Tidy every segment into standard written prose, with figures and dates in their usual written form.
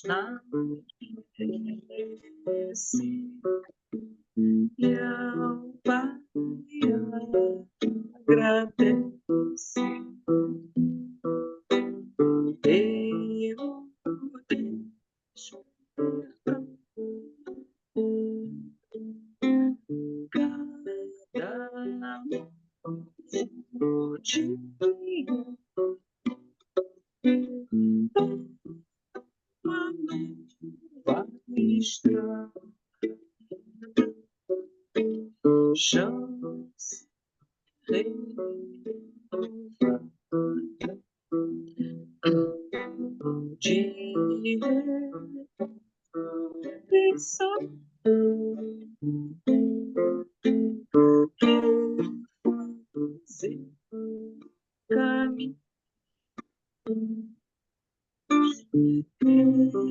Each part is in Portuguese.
na esse e ao Pai agradece. Eu deixo cada novo dia uma nova estrada, chance renovada de pensar, refazer caminho,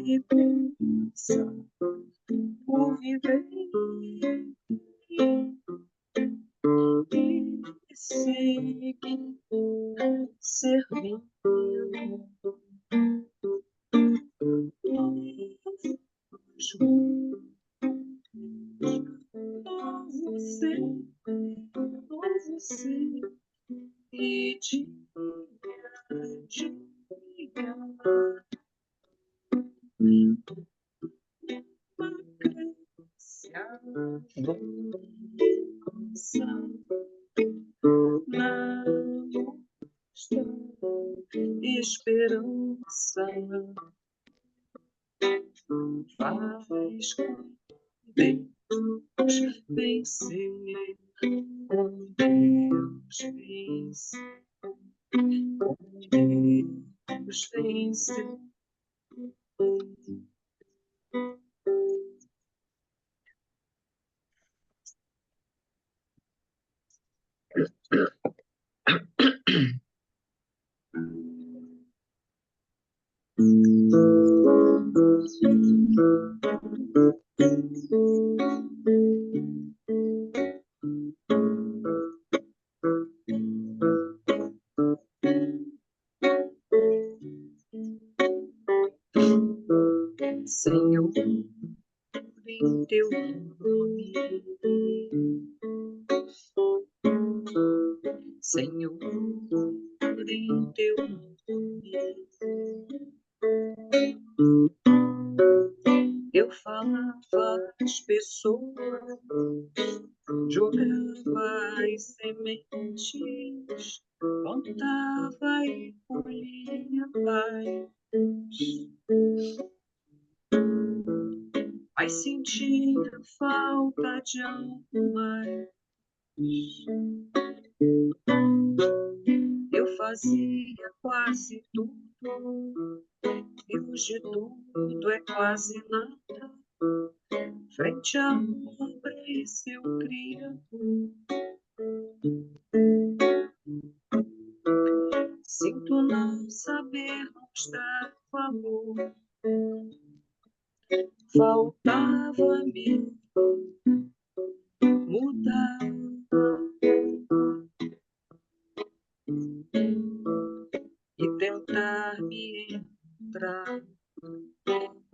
repensar o viver e seguir servindo. Novo ser e dia a dia uma graça avança na nossa esperança faz com Deus vencer, com Deus vencer, com Deus vencer. Senhor, em teu nome, Senhor, em teu nome, eu falava às pessoas, jogava as sementes, plantava e colhia paz. Mas sentia falta de algo mais. Eu fazia quase tudo, e hoje tudo é quase nada, frente à obra e seu Criador. Sinto não saber mostrar valor, faltava-me mudar e tentar me entrar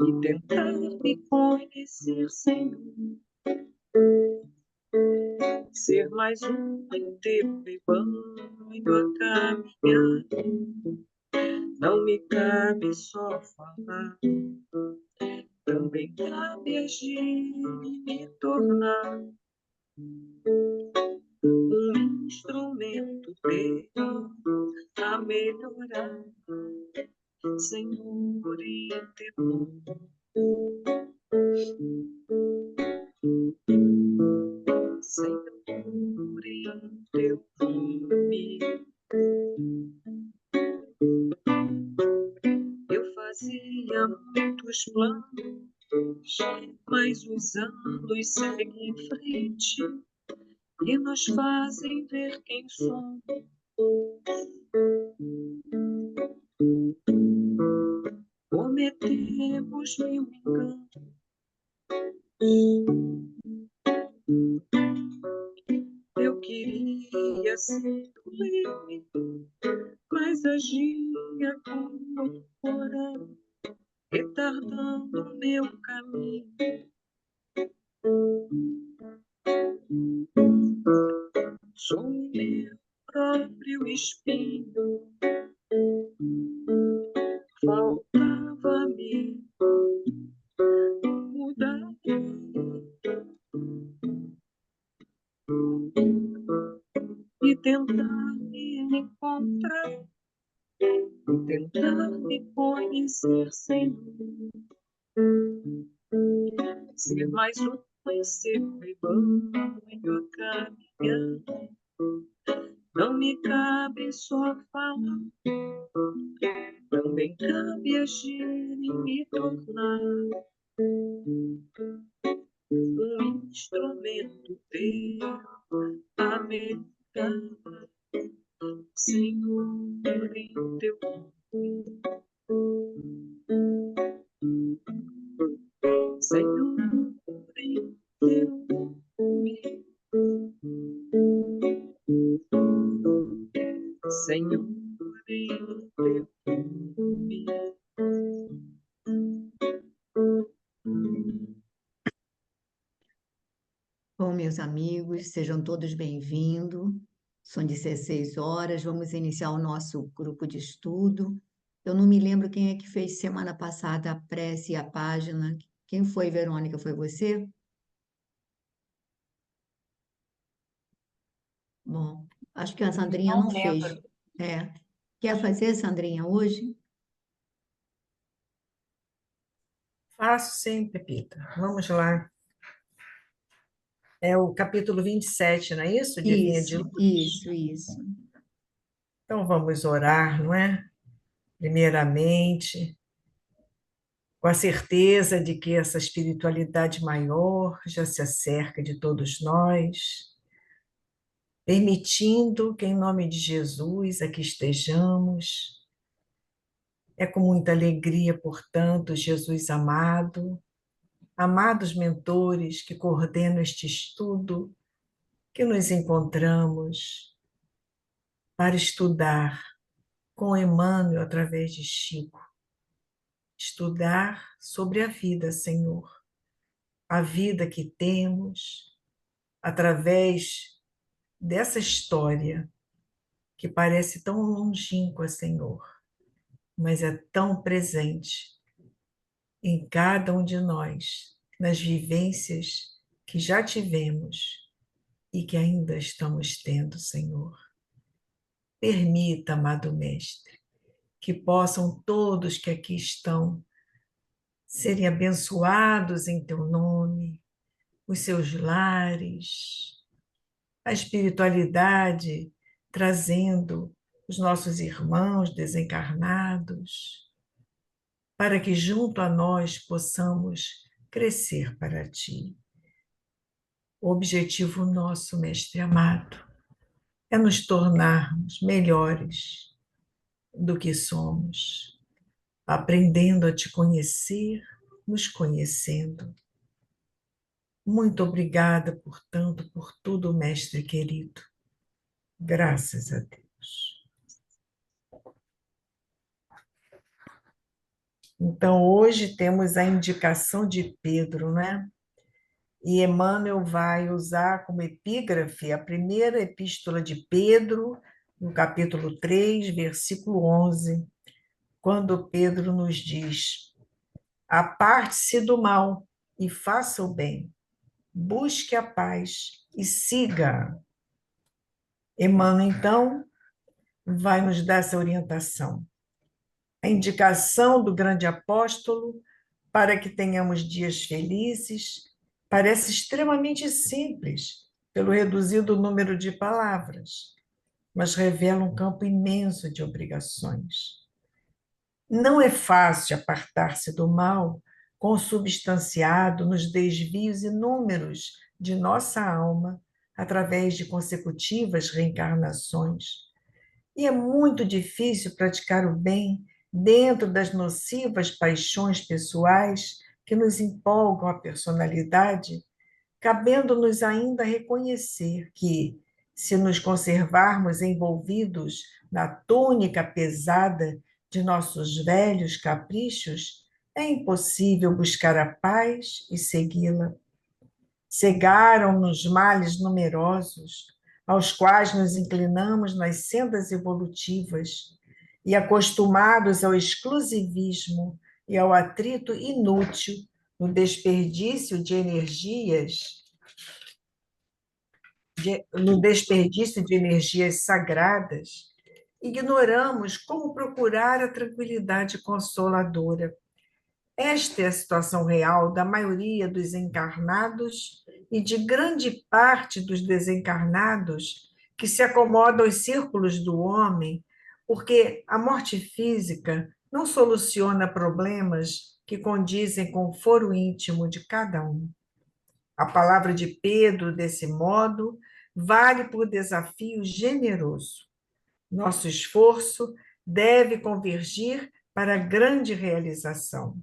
e tentar me conhecer, Senhor, ser mais um em teu rebanho a caminhar. Não me cabe só falar, também cabe agir e me tornar um instrumento teu a melhorar, Senhor, em teu nome. Senhor, em teu nome. Eu fazia muitos planos, mas os anos seguem em frente e nos fazem ver quem somos. Cometemos mil enganos, eu queria ser livre, mas agia com loucura, retardando meu caminho. Sou meu próprio espinho. Faltava-me mudar e tentar me encontrar, tentar me conhecer sem ser mais um seu rebanho a caminhar. Não me cabe só falar, também cabe agir e me tornar um instrumento teu, americano, Senhor, em teu nome. Senhor, em teu nome. Senhor, em teu nome. Bom, meus amigos, sejam todos bem-vindos. São 16 horas, vamos iniciar o nosso grupo de estudo. Eu não me lembro quem é que fez semana passada a prece e a página. Quem foi, Verônica? Foi você? Bom, acho que a Sandrinha Não não fez. lembro. É. Quer fazer, Sandrinha, hoje? Faço sim, Pepita. Vamos lá. É o capítulo 27, não é isso? De Vinha de Isso, Luz. isso. Então vamos orar, não é? Primeiramente, com a certeza de que essa espiritualidade maior já se acerca de todos nós, permitindo que, em nome de Jesus, aqui estejamos. É com muita alegria, portanto, Jesus amado, amados mentores que coordenam este estudo, que nos encontramos para estudar com Emmanuel através de Chico. Estudar sobre a vida, Senhor. A vida que temos através dessa história que parece tão longínqua, Senhor, mas é tão presente em cada um de nós, nas vivências que já tivemos e que ainda estamos tendo, Senhor. Permita, amado Mestre, que possam todos que aqui estão serem abençoados em teu nome, os seus lares, a espiritualidade trazendo os nossos irmãos desencarnados, para que junto a nós possamos crescer para ti. O objetivo nosso, Mestre amado, é nos tornarmos melhores do que somos, aprendendo a te conhecer, nos conhecendo. Muito obrigada, portanto, por tudo, mestre querido. Graças a Deus. Então, hoje temos a indicação de Pedro, né? E Emmanuel vai usar como epígrafe a primeira epístola de Pedro, no capítulo 3, versículo 11, quando Pedro nos diz: aparte-se do mal e faça o bem, busque a paz e siga. Emmanuel, então, vai nos dar essa orientação. A indicação do grande apóstolo para que tenhamos dias felizes parece extremamente simples, pelo reduzido número de palavras, mas revela um campo imenso de obrigações. Não é fácil apartar-se do mal consubstanciado nos desvios inúmeros de nossa alma através de consecutivas reencarnações. E é muito difícil praticar o bem dentro das nocivas paixões pessoais que nos empolgam a personalidade, cabendo-nos ainda reconhecer que, se nos conservarmos envolvidos na túnica pesada de nossos velhos caprichos, é impossível buscar a paz e segui-la. Cegaram-nos males numerosos, aos quais nos inclinamos nas sendas evolutivas, e acostumados ao exclusivismo e ao atrito inútil, no desperdício de energias, no desperdício de energias sagradas, ignoramos como procurar a tranquilidade consoladora. Esta é a situação real da maioria dos encarnados e de grande parte dos desencarnados que se acomodam aos círculos do homem, porque a morte física não soluciona problemas que condizem com o foro íntimo de cada um. A palavra de Pedro, desse modo, vale por desafio generoso. Nosso esforço deve convergir para a grande realização.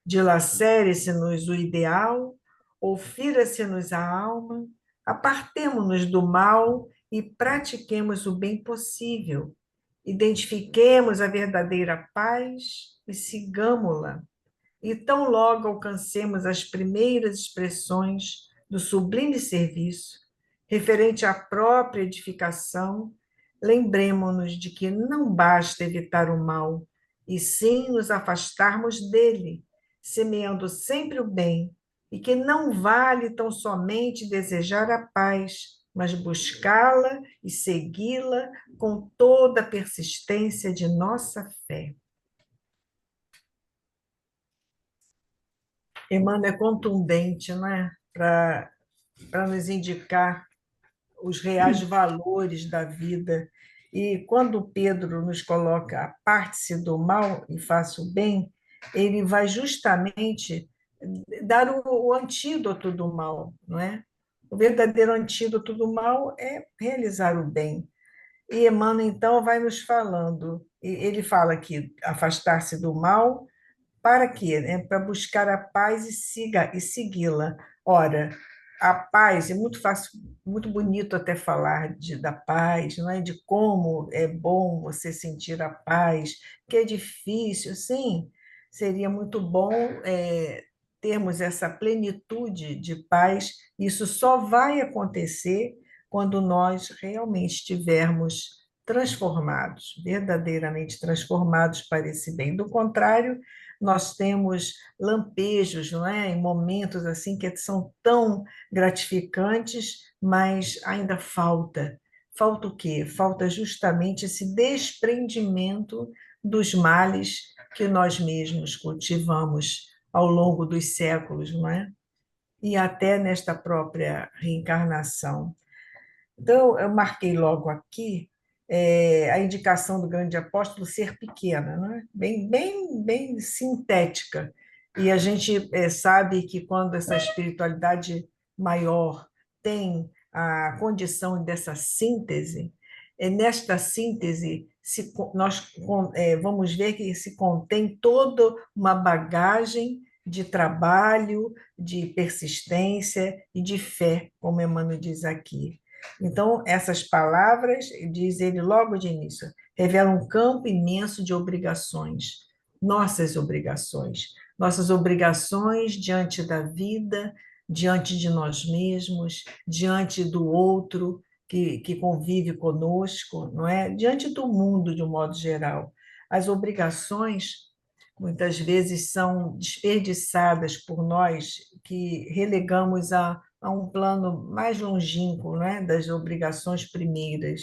Dilacere-se-nos o ideal, ou fira-se-nos a alma, apartemo-nos do mal e pratiquemos o bem possível. Identifiquemos a verdadeira paz e sigamo-la. E tão logo alcancemos as primeiras expressões do sublime serviço, referente à própria edificação, lembremo-nos de que não basta evitar o mal, e sim nos afastarmos dele, semeando sempre o bem, e que não vale tão somente desejar a paz, mas buscá-la e segui-la com toda a persistência de nossa fé. Emmanuel é contundente, né? Para nos indicar os reais valores da vida. E quando Pedro nos coloca aparte-se do mal e faça o bem, ele vai justamente dar o antídoto do mal, não é? O verdadeiro antídoto do mal é realizar o bem. E Emmanuel, então, vai nos falando, ele fala que afastar-se do mal, para quê? Para buscar a paz e segui-la. Ora, a paz é muito fácil, muito bonito até falar da paz, não é? De como é bom você sentir a paz, que é difícil, sim, seria muito bom termos essa plenitude de paz. Isso só vai acontecer quando nós realmente estivermos transformados, verdadeiramente transformados para esse bem. Do contrário, nós temos lampejos, não é? Em momentos assim que são tão gratificantes, mas ainda falta. Falta o quê? Falta justamente esse desprendimento dos males que nós mesmos cultivamos ao longo dos séculos, não é? E até nesta própria reencarnação. Então, eu marquei logo aqui a indicação do grande apóstolo ser pequena, né? Bem sintética. E a gente sabe que quando essa espiritualidade maior tem a condição dessa síntese, nesta síntese nós vamos ver que se contém toda uma bagagem de trabalho, de persistência e de fé, como Emmanuel diz aqui. Então, essas palavras, diz ele logo de início, revelam um campo imenso de obrigações, nossas obrigações diante da vida, diante de nós mesmos, diante do outro que convive conosco, não é? Diante do mundo de um modo geral. As obrigações muitas vezes são desperdiçadas por nós que relegamos a um plano mais longínquo, né, das obrigações primeiras,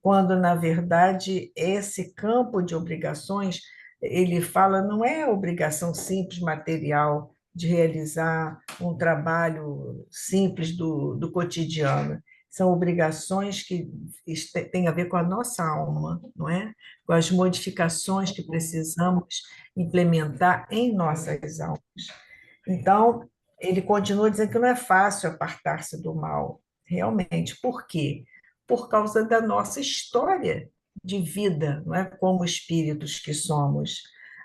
quando, na verdade, esse campo de obrigações, ele fala, não é obrigação simples material de realizar um trabalho simples do cotidiano, são obrigações que têm a ver com a nossa alma, não é? Com as modificações que precisamos implementar em nossas almas. Então, ele continua dizendo que não é fácil apartar-se do mal, realmente. Por quê? Por causa da nossa história de vida, não é? Como espíritos que somos.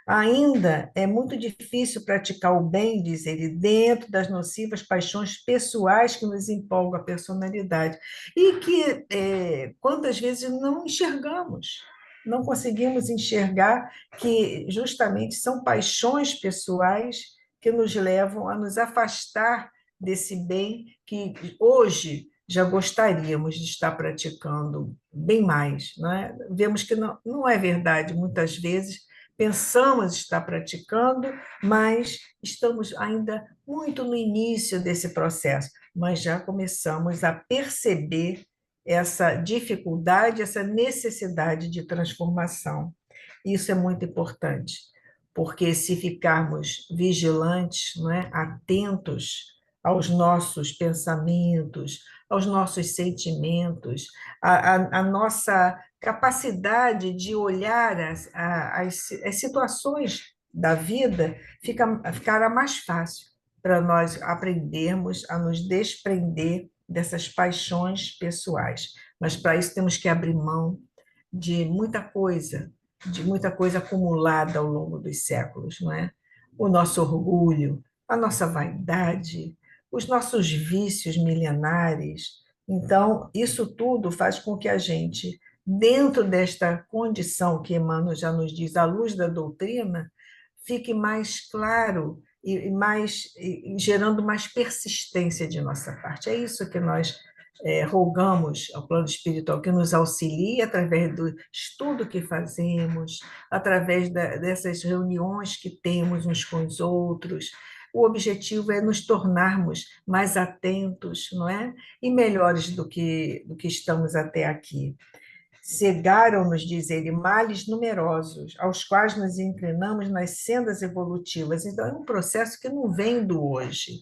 Ainda é muito difícil praticar o bem, diz ele, dentro das nocivas paixões pessoais que nos empolgam a personalidade e que, quantas vezes, não enxergamos. não conseguimos enxergar que justamente são paixões pessoais que nos levam a nos afastar desse bem que hoje já gostaríamos de estar praticando bem mais, não é? Vemos que não é verdade, muitas vezes pensamos estar praticando, mas estamos ainda muito no início desse processo, mas já começamos a perceber essa dificuldade, essa necessidade de transformação. Isso é muito importante, porque se ficarmos vigilantes, não é, atentos aos nossos pensamentos, aos nossos sentimentos, a nossa capacidade de olhar as situações da vida, ficará mais fácil para nós aprendermos a nos desprender dessas paixões pessoais. Mas para isso temos que abrir mão de muita coisa acumulada ao longo dos séculos, não é? O nosso orgulho, a nossa vaidade, os nossos vícios milenares. Então, isso tudo faz com que a gente, dentro desta condição que Emmanuel já nos diz, à luz da doutrina, fique mais claro e gerando mais persistência de nossa parte. É isso que nós rogamos ao plano espiritual que nos auxilie através do estudo que fazemos, através dessas reuniões que temos uns com os outros. O objetivo é nos tornarmos mais atentos, não é? E melhores do que estamos até aqui. Cegaram-nos, diz ele, males numerosos, aos quais nos inclinamos nas sendas evolutivas. Então, é um processo que não vem do hoje,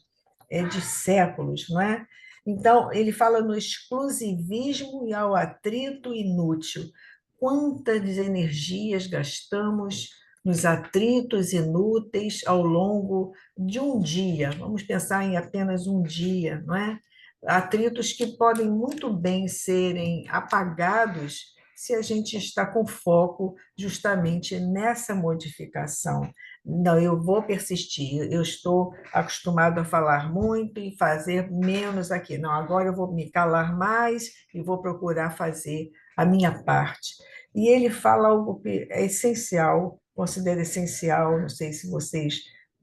é de séculos, não é? Então, ele fala no exclusivismo e ao atrito inútil. Quantas energias gastamos nos atritos inúteis ao longo de um dia? Vamos pensar em apenas um dia, não é? Atritos que podem muito bem serem apagados se a gente está com foco justamente nessa modificação. Não, eu vou persistir, eu estou acostumado a falar muito e fazer menos aqui. Não, agora eu vou me calar mais e vou procurar fazer a minha parte. E ele fala algo que é essencial, considero essencial, não sei se vocês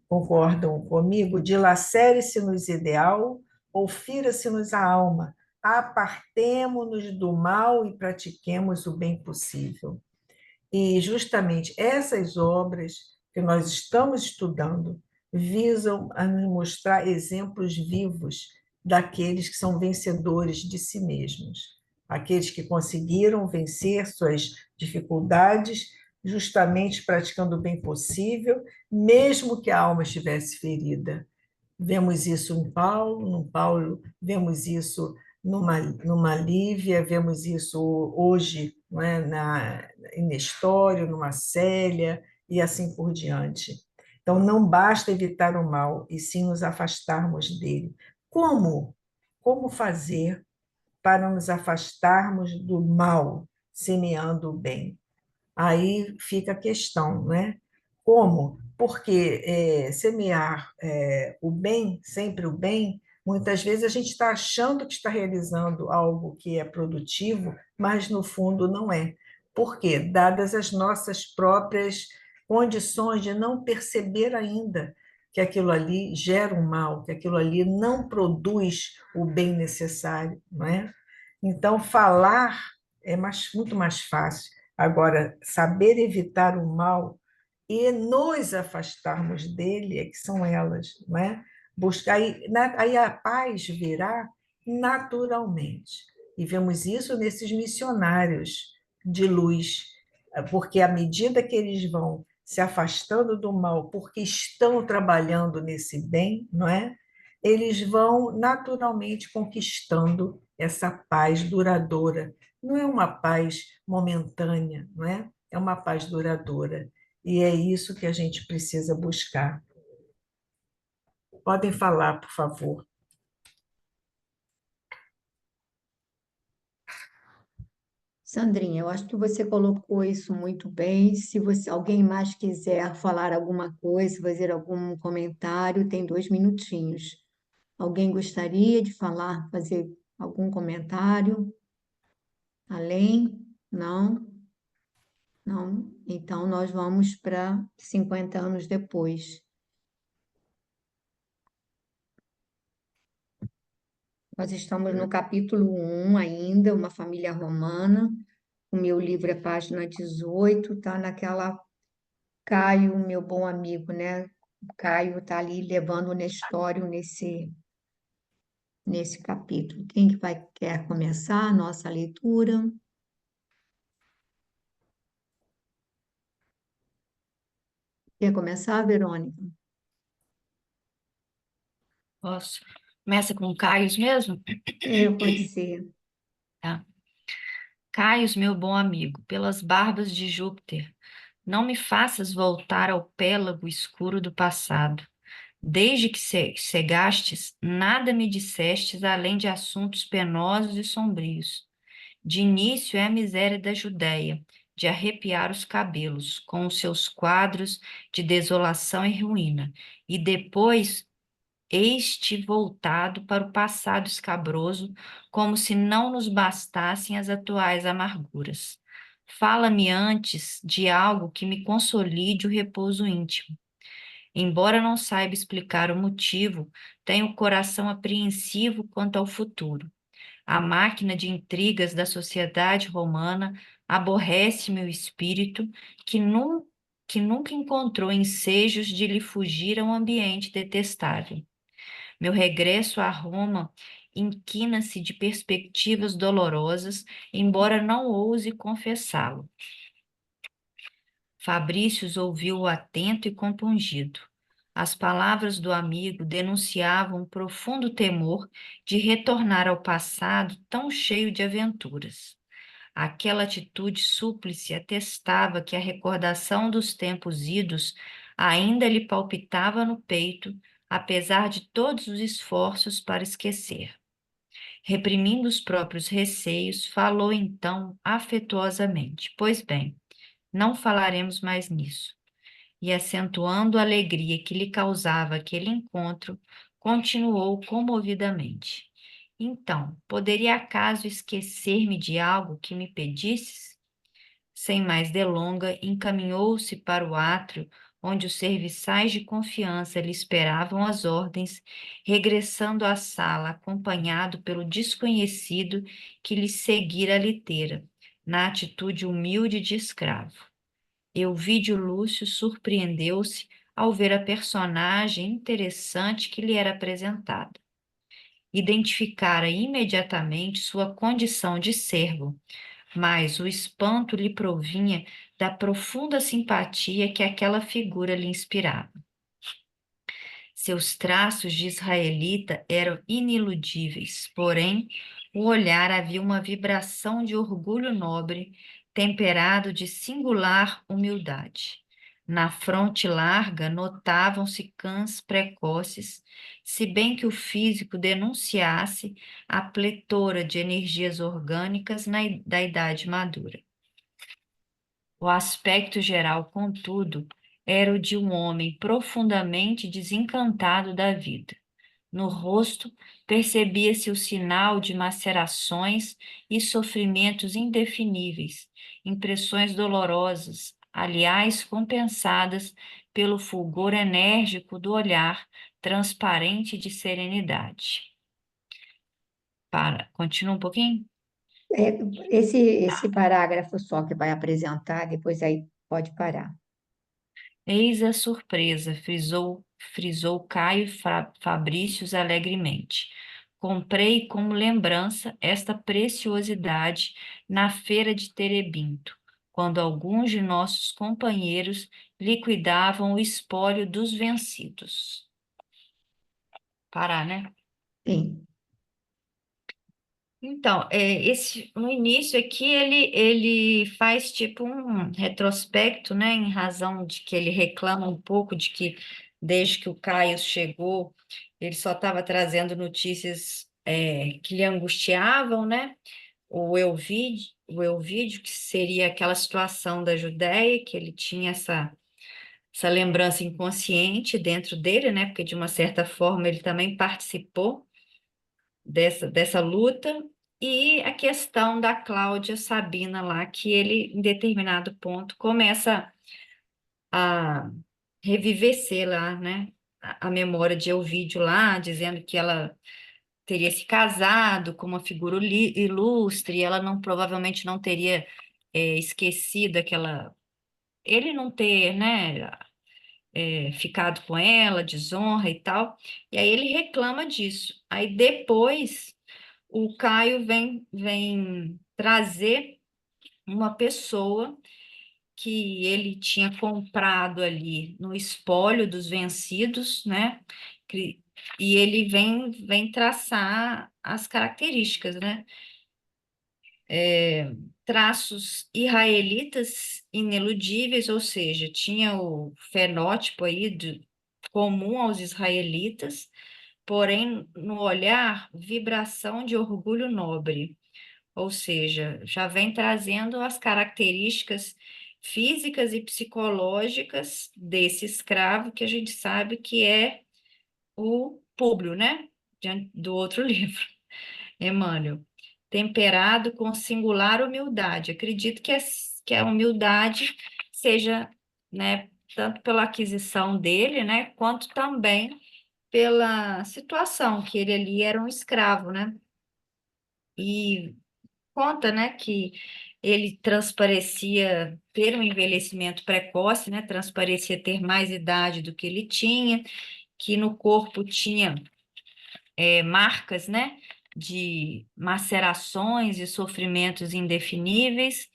concordam comigo, dilacere-se nos ideal ou fira-se-nos a alma, apartemo-nos do mal e pratiquemos o bem possível. E justamente essas obras que nós estamos estudando visam a nos mostrar exemplos vivos daqueles que são vencedores de si mesmos, aqueles que conseguiram vencer suas dificuldades justamente praticando o bem possível, mesmo que a alma estivesse ferida. Vemos isso em Paulo, no Paulo, vemos isso numa Lívia, vemos isso hoje, não é? Em Nestório, numa Célia, e assim por diante. Então, não basta evitar o mal, e sim nos afastarmos dele. Como? Como fazer para nos afastarmos do mal, semeando o bem? Aí fica a questão, né? Como? Porque semear o bem, sempre o bem, muitas vezes a gente está achando que está realizando algo que é produtivo, mas no fundo não é. Por quê? Dadas as nossas próprias condições de não perceber ainda que aquilo ali gera um mal, que aquilo ali não produz o bem necessário, não é? Então, falar é muito mais fácil. Agora, saber evitar o mal e nos afastarmos dele é que são elas, não é? Buscar, aí a paz virá naturalmente. E vemos isso nesses missionários de luz, porque à medida que eles vão se afastando do mal, porque estão trabalhando nesse bem, não é? Eles vão naturalmente conquistando essa paz duradoura. Não é uma paz momentânea, não é? É uma paz duradoura. E é isso que a gente precisa buscar. Podem falar, por favor. Sandrinha, eu acho que você colocou isso muito bem. Se alguém mais quiser falar alguma coisa, fazer algum comentário, tem 2 minutinhos. Alguém gostaria de falar, fazer algum comentário? Além? Não? Não? Então, nós vamos para 50 anos depois. Nós estamos no capítulo 1 ainda, Uma Família Romana. O meu livro é página 18, está naquela Caio, meu bom amigo, né? O Caio está ali levando o Nestório nesse capítulo. Quem que quer começar a nossa leitura? Quer começar, Verônica? Posso? Começa com Caios mesmo? Pode ser. Tá. Caios, meu bom amigo, pelas barbas de Júpiter, não me faças voltar ao pélago escuro do passado. Desde que cegastes, nada me dissestes além de assuntos penosos e sombrios. De início é a miséria da Judéia, de arrepiar os cabelos, com os seus quadros de desolação e ruína, e depois este voltado para o passado escabroso, como se não nos bastassem as atuais amarguras. Fala-me antes de algo que me consolide o repouso íntimo. Embora não saiba explicar o motivo, tenho o coração apreensivo quanto ao futuro. A máquina de intrigas da sociedade romana aborrece meu espírito, que nunca encontrou ensejos de lhe fugir a um ambiente detestável. Meu regresso a Roma inquina-se de perspectivas dolorosas, embora não ouse confessá-lo. Fabrícios ouviu-o atento e compungido. As palavras do amigo denunciavam um profundo temor de retornar ao passado tão cheio de aventuras. Aquela atitude súplice atestava que a recordação dos tempos idos ainda lhe palpitava no peito, apesar de todos os esforços para esquecer. Reprimindo os próprios receios, falou então afetuosamente: Pois bem, não falaremos mais nisso. E acentuando a alegria que lhe causava aquele encontro, continuou comovidamente. Então, poderia acaso esquecer-me de algo que me pedisses? Sem mais delonga, encaminhou-se para o átrio, onde os serviçais de confiança lhe esperavam as ordens, regressando à sala acompanhado pelo desconhecido que lhe seguira a liteira, na atitude humilde de escravo. Euvídio Lúcio surpreendeu-se ao ver a personagem interessante que lhe era apresentada. Identificara imediatamente sua condição de servo, mas o espanto lhe provinha da profunda simpatia que aquela figura lhe inspirava. Seus traços de israelita eram iniludíveis, porém, o olhar havia uma vibração de orgulho nobre, temperado de singular humildade. Na fronte larga notavam-se cãs precoces, se bem que o físico denunciasse a pletora de energias orgânicas da idade madura. O aspecto geral, contudo, era o de um homem profundamente desencantado da vida. No rosto percebia-se o sinal de macerações e sofrimentos indefiníveis, impressões dolorosas, aliás, compensadas pelo fulgor enérgico do olhar, transparente de serenidade. Continua um pouquinho? Esse parágrafo só que vai apresentar, depois aí pode parar. Eis a surpresa, frisou Caio Fabrícios alegremente. Comprei como lembrança esta preciosidade na feira de Terebinto, quando alguns de nossos companheiros liquidavam o espólio dos vencidos. Parar, né? Sim. Então, no início aqui ele faz tipo um retrospecto, né, em razão de que ele reclama um pouco de que desde que o Caio chegou, ele só estava trazendo notícias que lhe angustiavam, né? O Elvídio, que seria aquela situação da Judéia, que ele tinha essa lembrança inconsciente dentro dele, né? Porque de uma certa forma ele também participou dessa luta. E a questão da Cláudia Sabina lá, que ele, em determinado ponto, começa a revivecer lá, né? A memória de Ovídio lá, dizendo que ela teria se casado com uma figura ilustre, ela não provavelmente não teria esquecido aquela. Ele não ter, né, ficado com ela, desonra e tal. E aí ele reclama disso. Aí depois o Caio vem trazer uma pessoa que ele tinha comprado ali no espólio dos vencidos, né? E ele vem traçar as características, né? Traços israelitas ineludíveis, ou seja, tinha o fenótipo aí comum aos israelitas, porém, no olhar, vibração de orgulho nobre, ou seja, já vem trazendo as características físicas e psicológicas desse escravo que a gente sabe que é o Públio, né? Do outro livro, Emmanuel. Temperado com singular humildade. Acredito que a humildade seja, né, tanto pela aquisição dele, né, quanto também pela situação, que ele ali era um escravo, né? E conta, né, que ele transparecia ter um envelhecimento precoce, né? Transparecia ter mais idade do que ele tinha, que no corpo tinha marcas, né, de macerações e sofrimentos indefiníveis,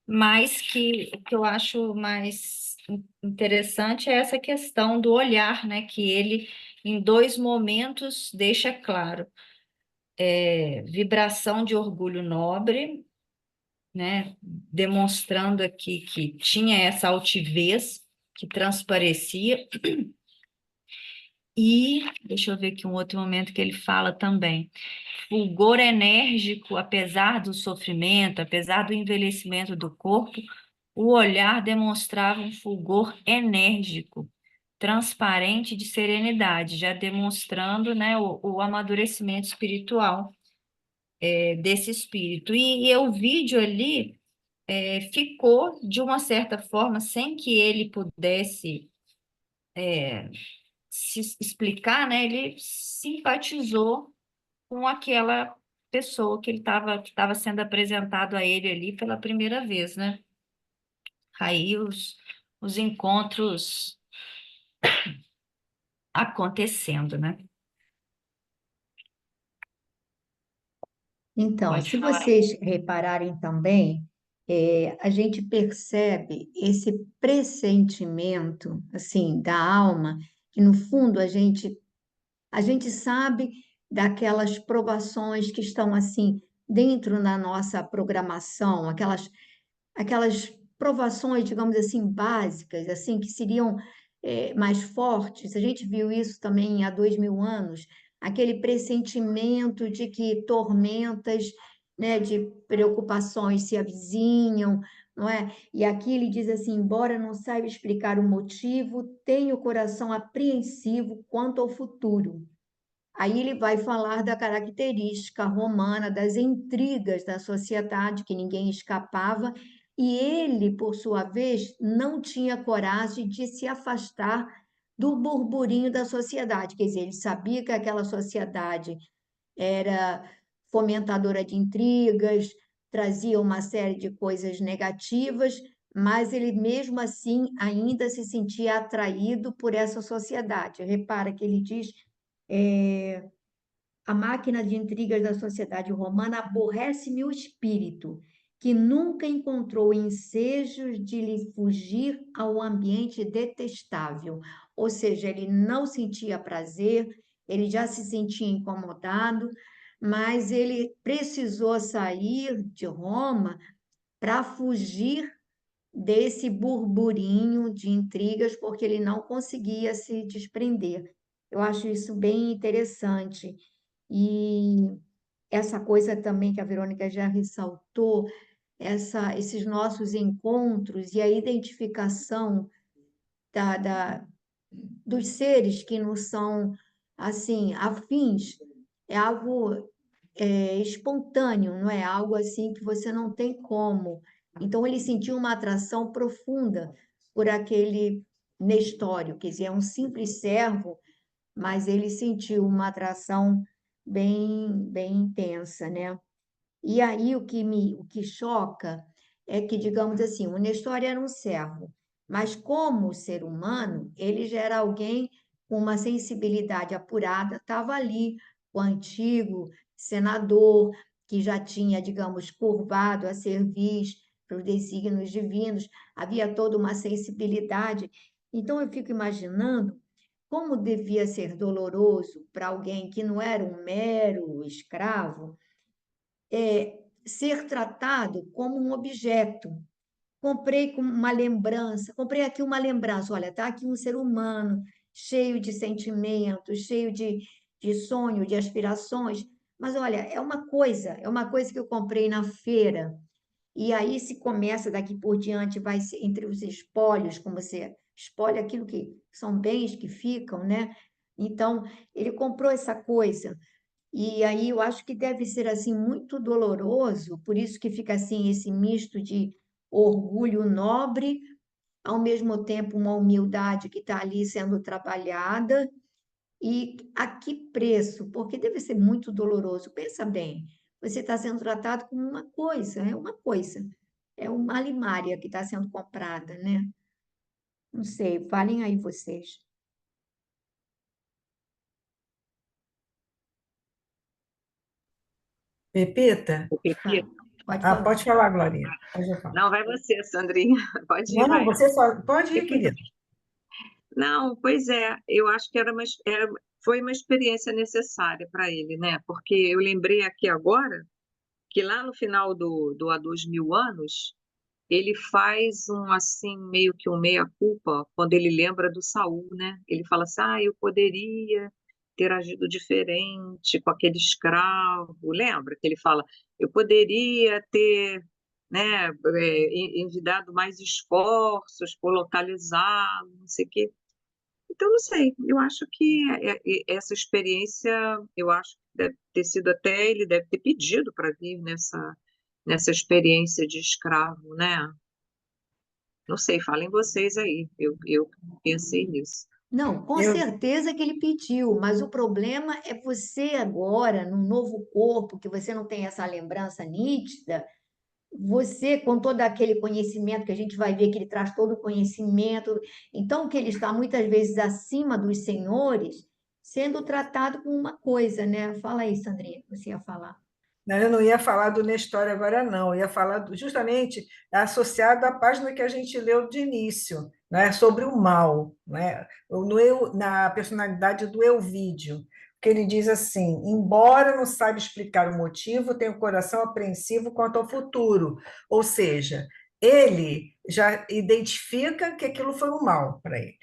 mas que o que eu acho mais interessante é essa questão do olhar, né, que ele, em dois momentos, deixa claro. Vibração de orgulho nobre, né, demonstrando aqui que tinha essa altivez que transparecia, e deixa eu ver aqui um outro momento que ele fala também. Fulgor enérgico, apesar do sofrimento, apesar do envelhecimento do corpo, o olhar demonstrava um fulgor enérgico, transparente de serenidade, já demonstrando, né, o amadurecimento espiritual desse espírito. E o vídeo ali ficou, de uma certa forma, sem que ele pudesse se explicar, né, ele simpatizou com aquela pessoa que estava sendo apresentado a ele ali pela primeira vez, né? Aí os encontros acontecendo, né? Então, Pode se falar. vocês repararem também, a gente percebe esse pressentimento, assim, da alma, que no fundo a gente sabe daquelas provações que estão assim dentro da nossa programação, aquelas provações, digamos assim, básicas, assim, que seriam mais fortes. A gente viu isso também há 2000 anos, aquele pressentimento de que tormentas, né, de preocupações se avizinham, não é? E aqui ele diz assim: embora não saiba explicar o motivo, tenho o coração apreensivo quanto ao futuro. Aí ele vai falar da característica romana, das intrigas da sociedade, que ninguém escapava, e ele, por sua vez, não tinha coragem de se afastar do burburinho da sociedade. Quer dizer, ele sabia que aquela sociedade era fomentadora de intrigas, trazia uma série de coisas negativas, mas ele mesmo assim ainda se sentia atraído por essa sociedade. Repara que ele diz. A máquina de intrigas da sociedade romana aborrece-me o espírito, que nunca encontrou ensejos de lhe fugir ao ambiente detestável. Ou seja, ele não sentia prazer, ele já se sentia incomodado, mas ele precisou sair de Roma para fugir desse burburinho de intrigas, porque ele não conseguia se desprender. Eu acho isso bem interessante. E essa coisa também que a Verônica já ressaltou, esses nossos encontros e a identificação dos seres que não são assim afins, é algo. espontâneo, não é? Algo assim que você não tem como. Então, ele sentiu uma atração profunda por aquele Nestório, quer dizer, é um simples servo, mas ele sentiu uma atração bem intensa, né? E aí o que choca é que, digamos assim, o Nestor era um servo, mas como ser humano, ele já era alguém com uma sensibilidade apurada, estava ali, o antigo senador, que já tinha, digamos, curvado a cerviz para os desígnios divinos, havia toda uma sensibilidade. Então eu fico imaginando como devia ser doloroso para alguém que não era um mero escravo, ser tratado como um objeto. Comprei com uma lembrança, comprei aqui uma lembrança, olha, está aqui um ser humano cheio de sentimentos, cheio de sonho, de aspirações, mas olha, é uma coisa que eu comprei na feira, e aí se começa daqui por diante, vai ser entre os espólios, como você espolha aquilo que são bens que ficam, né? Então, ele comprou essa coisa, e aí eu acho que deve ser assim muito doloroso, por isso que fica assim esse misto de orgulho nobre, ao mesmo tempo uma humildade que está ali sendo trabalhada, e a que preço? Porque deve ser muito doloroso. Pensa bem, você está sendo tratado como uma coisa, é uma limária que está sendo comprada, né? Não sei, falem aí vocês. Pepita? O Pepito. Pode Ah, falar. pode falar, Glorinha. Pode falar. Não, vai você, Sandrinha. Pode ir, Não, vai. você só pode ir, Depois querida. Não, pois é, eu acho que foi uma experiência necessária para ele, né? Porque eu lembrei aqui agora que lá no final do Há 2000 anos, ele faz um assim, meio que um meia-culpa, quando ele lembra do Saul, né? Ele fala assim: eu poderia ter agido diferente com aquele escravo. Lembra que ele fala: eu poderia ter, né, envidado mais esforços por localizá-lo, não sei o quê. Então, não sei, eu acho que essa experiência, eu acho que deve ter sido até, ele deve ter pedido para vir nessa experiência de escravo, né? Não sei, falem vocês aí, eu pensei nisso. Não, com Eu, certeza que ele pediu, mas o problema é você agora, num novo corpo, que você não tem essa lembrança nítida, você, com todo aquele conhecimento que a gente vai ver que ele traz todo o conhecimento, então que ele está muitas vezes acima dos senhores, sendo tratado como uma coisa, né? Fala aí, Sandrinha, que você ia falar. eu não ia falar do Nestor agora, não. Eu ia falar justamente associado à página que a gente leu de início, né, sobre o mal, né, na personalidade do Elvídio, que ele diz assim: embora não saiba explicar o motivo, tem o coração apreensivo quanto ao futuro. Ou seja, ele já identifica que aquilo foi um mal para ele,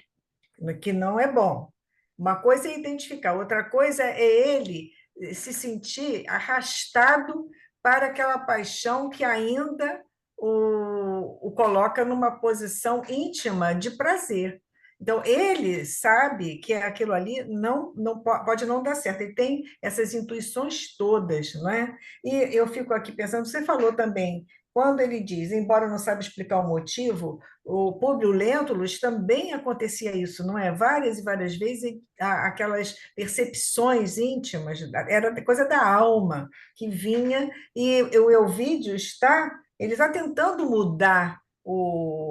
que não é bom. Uma coisa é identificar, outra coisa é ele se sentir arrastado para aquela paixão que ainda o coloca numa posição íntima de prazer. Então, ele sabe que aquilo ali não pode não dar certo, ele tem essas intuições todas, não é? E eu fico aqui pensando, você falou também, quando ele diz, embora não saiba explicar o motivo, o Públio Lentulus também acontecia isso, não é? Várias e várias vezes, aquelas percepções íntimas, era coisa da alma que vinha, e o Elvídio ele está tentando mudar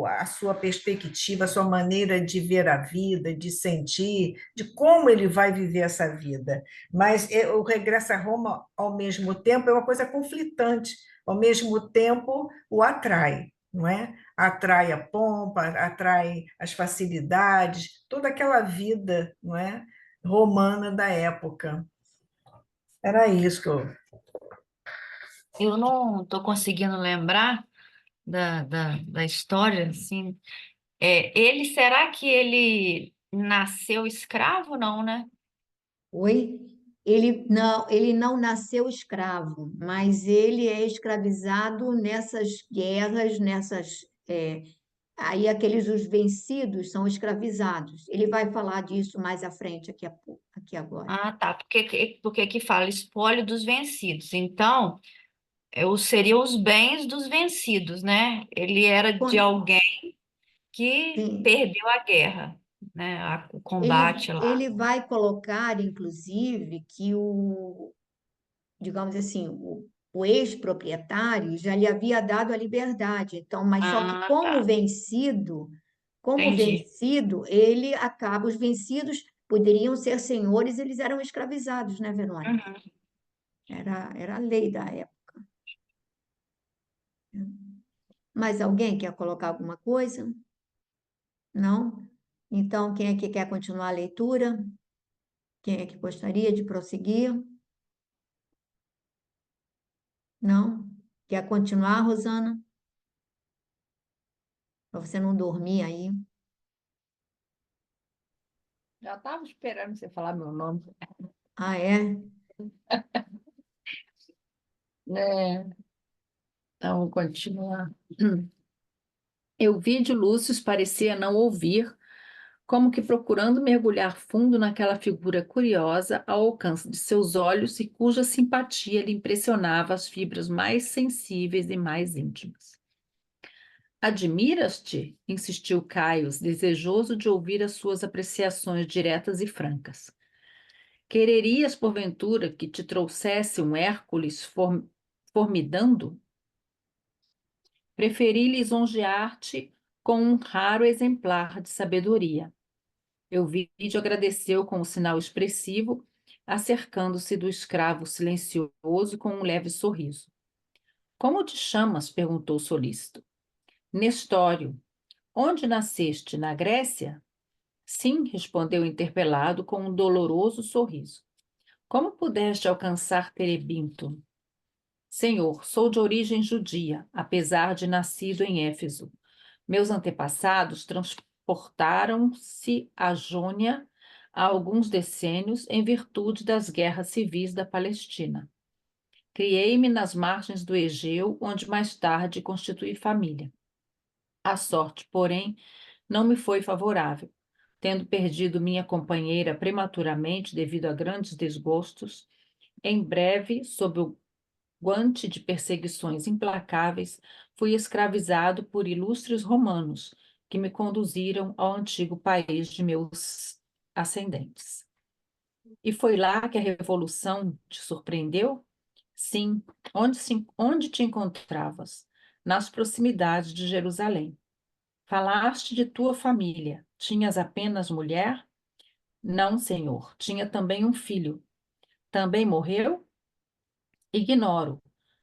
a sua perspectiva, a sua maneira de ver a vida, de sentir, de como ele vai viver essa vida. Mas o regresso a Roma, ao mesmo tempo, é uma coisa conflitante, ao mesmo tempo o atrai, não é? Atrai a pompa, atrai as facilidades, toda aquela vida, não é, romana da época. Era isso que eu... Eu não estou conseguindo lembrar da história, assim. Será que ele nasceu escravo, não, né? Oi? Ele não nasceu escravo, mas ele é escravizado nessas guerras, aí aqueles os vencidos são escravizados. Ele vai falar disso mais à frente, aqui a pouco. aqui agora. Ah, tá. Porque aqui fala espólio dos vencidos. Então, seriam os bens dos vencidos, né? Ele era de Quando- alguém que Sim, perdeu a guerra, né? O ele, combate lá. ele vai colocar, inclusive, que digamos assim, o ex-proprietário já lhe havia dado a liberdade. Então, mas só que Ah, tá. como Entendi. vencido, ele acaba, os vencidos poderiam ser senhores, eles eram escravizados, né, Verônica? Uhum. Era a lei da época. Mais alguém quer colocar alguma coisa? Não? Então, quem é que quer continuar a leitura? Quem é que gostaria de prosseguir? Não? Quer continuar, Rosana? Para você não dormir aí. Já estava esperando você falar meu nome. Ah, é? É, então, vou continuar. Euvídio Lúcio parecia não ouvir, como que procurando mergulhar fundo naquela figura curiosa ao alcance de seus olhos e cuja simpatia lhe impressionava as fibras mais sensíveis e mais íntimas. Admiras-te? Insistiu Caius, desejoso de ouvir as suas apreciações diretas e francas. Quererias, porventura, que te trouxesse um Hércules formidando? Preferi lisonjear-te com um raro exemplar de sabedoria. Euvídio agradeceu com um sinal expressivo, acercando-se do escravo silencioso com um leve sorriso. Como te chamas? Perguntou solícito. Nestório. Onde nasceste? Na Grécia? Sim, respondeu o interpelado com um doloroso sorriso. Como pudeste alcançar Terebinto? Senhor, sou de origem judia, apesar de nascido em Éfeso. Meus antepassados transportaram-se à Jônia há alguns decênios em virtude das guerras civis da Palestina. Criei-me nas margens do Egeu, onde mais tarde constituí família. A sorte, porém, não me foi favorável. Tendo perdido minha companheira prematuramente devido a grandes desgostos, em breve, sob o guante de perseguições implacáveis, fui escravizado por ilustres romanos, que me conduziram ao antigo país de meus ascendentes. E foi lá que a revolução te surpreendeu? Sim. Onde te encontravas? Nas proximidades de Jerusalém. Falaste de tua família. Tinhas apenas mulher? Não, senhor. Tinha também um filho. Também morreu? Ignoro.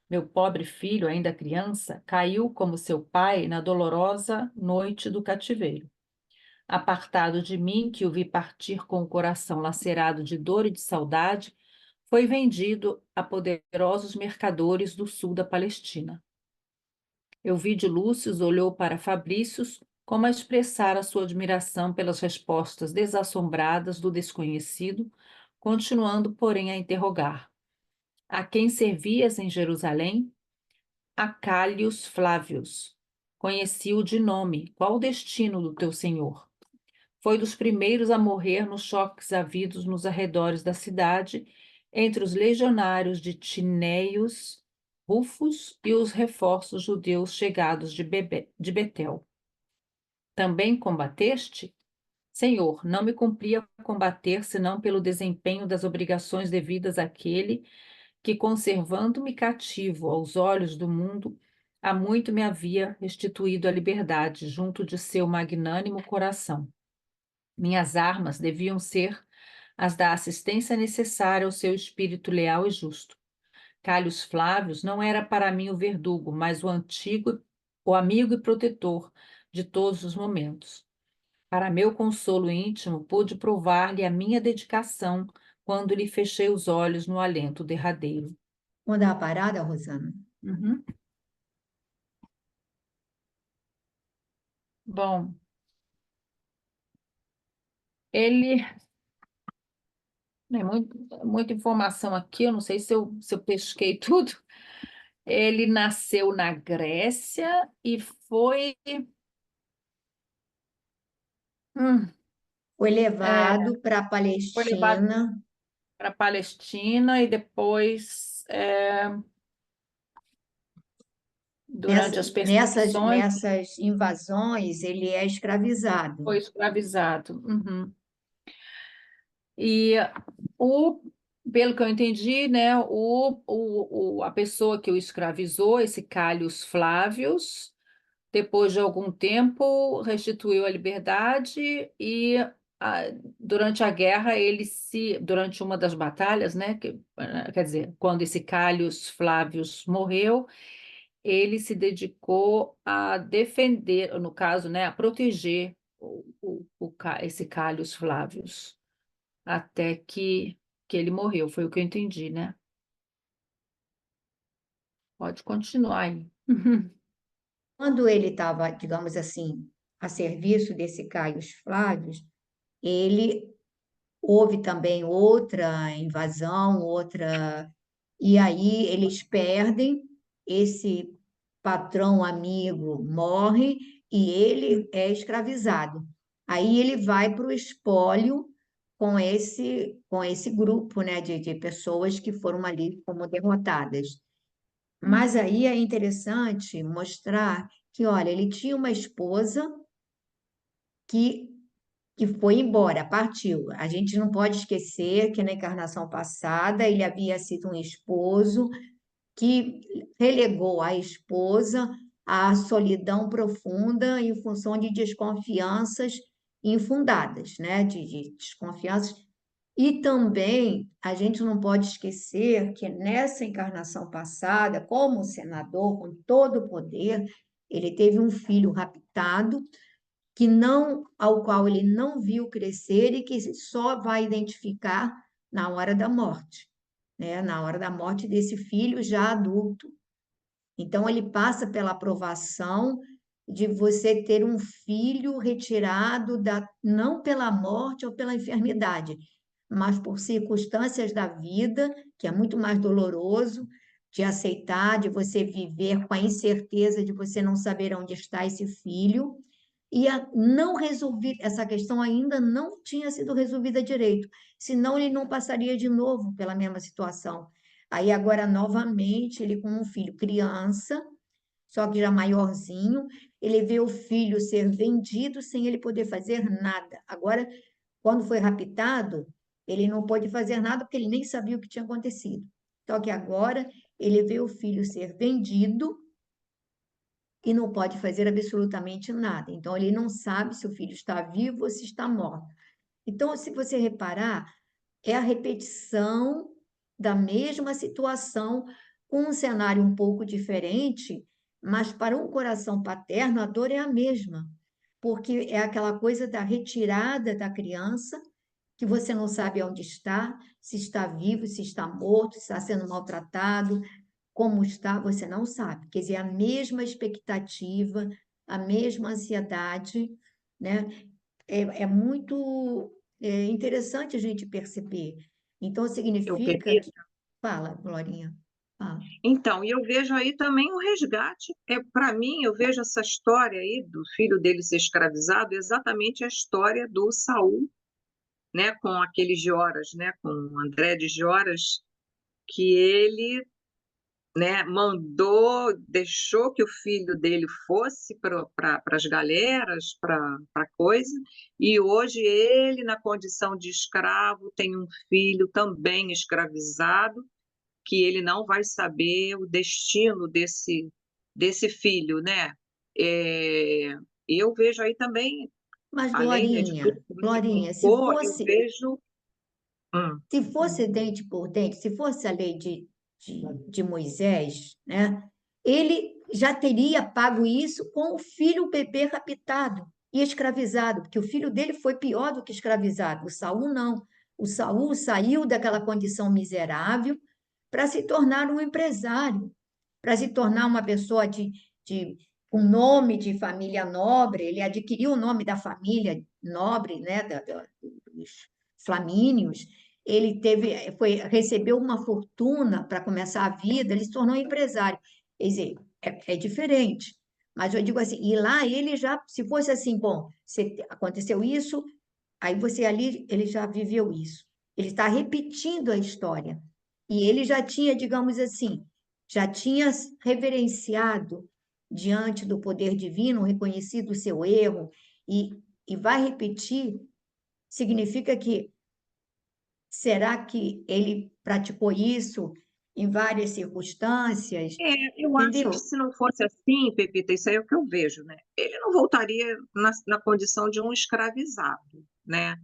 Meu pobre filho, ainda criança, caiu como seu pai na dolorosa noite do cativeiro. Apartado de mim, que o vi partir com o coração lacerado de dor e de saudade, foi vendido a poderosos mercadores do sul da Palestina. Euvídio Lúcio olhou para Fabrícios como a expressar a sua admiração pelas respostas desassombradas do desconhecido, continuando, porém, a interrogar. A quem servias em Jerusalém? A Cálius Flávios. Conheci-o de nome. Qual o destino do teu senhor? Foi dos primeiros a morrer nos choques havidos nos arredores da cidade, entre os legionários de Tinéios, Rufus e os reforços judeus chegados de Betel. Também combateste? Senhor, não me cumpria combater senão pelo desempenho das obrigações devidas àquele que, conservando-me cativo aos olhos do mundo, há muito me havia restituído a liberdade junto de seu magnânimo coração. Minhas armas deviam ser as da assistência necessária ao seu espírito leal e justo. Calhos Flávio não era para mim o verdugo, mas o amigo e protetor de todos os momentos. Para meu consolo íntimo, pude provar-lhe a minha dedicação quando lhe fechei os olhos no alento derradeiro. Vamos dar uma parada, Rosana? Uhum. Bom, ele. Né, muita informação aqui, eu não sei se eu pesquei tudo. Ele nasceu na Grécia e foi. Hum, Foi É, levado para a foi levado Palestina. para a Palestina e depois, durante as perseguições, Nessas invasões, ele é escravizado. foi escravizado. Uhum. E o, pelo que eu entendi, né, a pessoa que o escravizou, esse Callius Flávios, depois de algum tempo, restituiu a liberdade e a- durante a guerra durante uma das batalhas, né, quer dizer, quando esse Callius Flávios morreu, ele se dedicou a defender, no caso, né, a proteger esse Callius Flávios até que ele morreu, foi o que eu entendi, né? Pode continuar aí. Quando ele estava, digamos assim, a serviço desse Caio Flávio, ele houve também outra invasão, outra. E aí eles perdem, esse patrão amigo morre e ele é escravizado. Aí ele vai para o espólio com esse grupo, né, de pessoas que foram ali como derrotadas. Mas aí é interessante mostrar que, olha, ele tinha uma esposa que que foi embora, partiu. A gente não pode esquecer que na encarnação passada ele havia sido um esposo que relegou a esposa à solidão profunda em função de desconfianças infundadas, né? De desconfianças. E também a gente não pode esquecer que nessa encarnação passada, como senador, com todo o poder, ele teve um filho raptado ao qual ele não viu crescer e que só vai identificar na hora da morte, né? Na hora da morte desse filho já adulto. Então ele passa pela aprovação de você ter um filho retirado não pela morte ou pela enfermidade, mas por circunstâncias da vida, que é muito mais doloroso de aceitar, de você viver com a incerteza de você não saber onde está esse filho e não resolver, essa questão ainda não tinha sido resolvida direito, senão ele não passaria de novo pela mesma situação. Aí agora, novamente, ele com um filho criança, só que já maiorzinho, ele vê o filho ser vendido sem ele poder fazer nada. Agora, quando foi raptado, ele não pôde fazer nada porque ele nem sabia o que tinha acontecido. Só que agora ele vê o filho ser vendido e não pode fazer absolutamente nada. Então, ele não sabe se o filho está vivo ou se está morto. Então, se você reparar, é a repetição da mesma situação, com um cenário um pouco diferente, mas para um coração paterno, a dor é a mesma, porque é aquela coisa da retirada da criança, que você não sabe onde está, se está vivo, se está morto, se está sendo maltratado, como está, você não sabe. Quer dizer, a mesma expectativa, a mesma ansiedade, né? É muito interessante a gente perceber. Então, Eu significa queria. que. Fala, Glorinha. Fala. Então, e eu vejo aí também o resgate. Para mim, eu vejo essa história aí do filho dele ser escravizado, exatamente a história do Saul, né, com aquele Gioras, né, com o André de Gioras, que ele, né, deixou que o filho dele fosse para as galeras, para coisa, e hoje ele, na condição de escravo, tem um filho também escravizado, que ele não vai saber o destino desse filho, né? É, eu vejo aí também, Mas, além, né, de tudo Glorinha, que você Glorinha, se colocou, eu fosse, vejo. Hum, se fosse dente por dente, se fosse a lei de Moisés, né, ele já teria pago isso com o filho bebê raptado e escravizado, porque o filho dele foi pior do que escravizado. O Saul não. O Saul saiu daquela condição miserável para se tornar um empresário, para se tornar uma pessoa com nome de família nobre. Ele adquiriu o nome da família nobre, né, dos Flamínios. Ele recebeu uma fortuna para começar a vida, ele se tornou empresário. Quer dizer, é diferente. Mas eu digo assim, e lá ele já, se fosse assim, bom, aconteceu isso, Aí você ali, ele já viveu isso. Ele está repetindo a história. E ele já tinha, digamos assim, já tinha reverenciado diante do poder divino, reconhecido o seu erro, e vai repetir, significa que será que ele praticou isso em várias circunstâncias? Eu acho que Entendeu? se não fosse assim, Pepita, isso aí é o que eu vejo, né? Ele não voltaria na condição de um escravizado, né?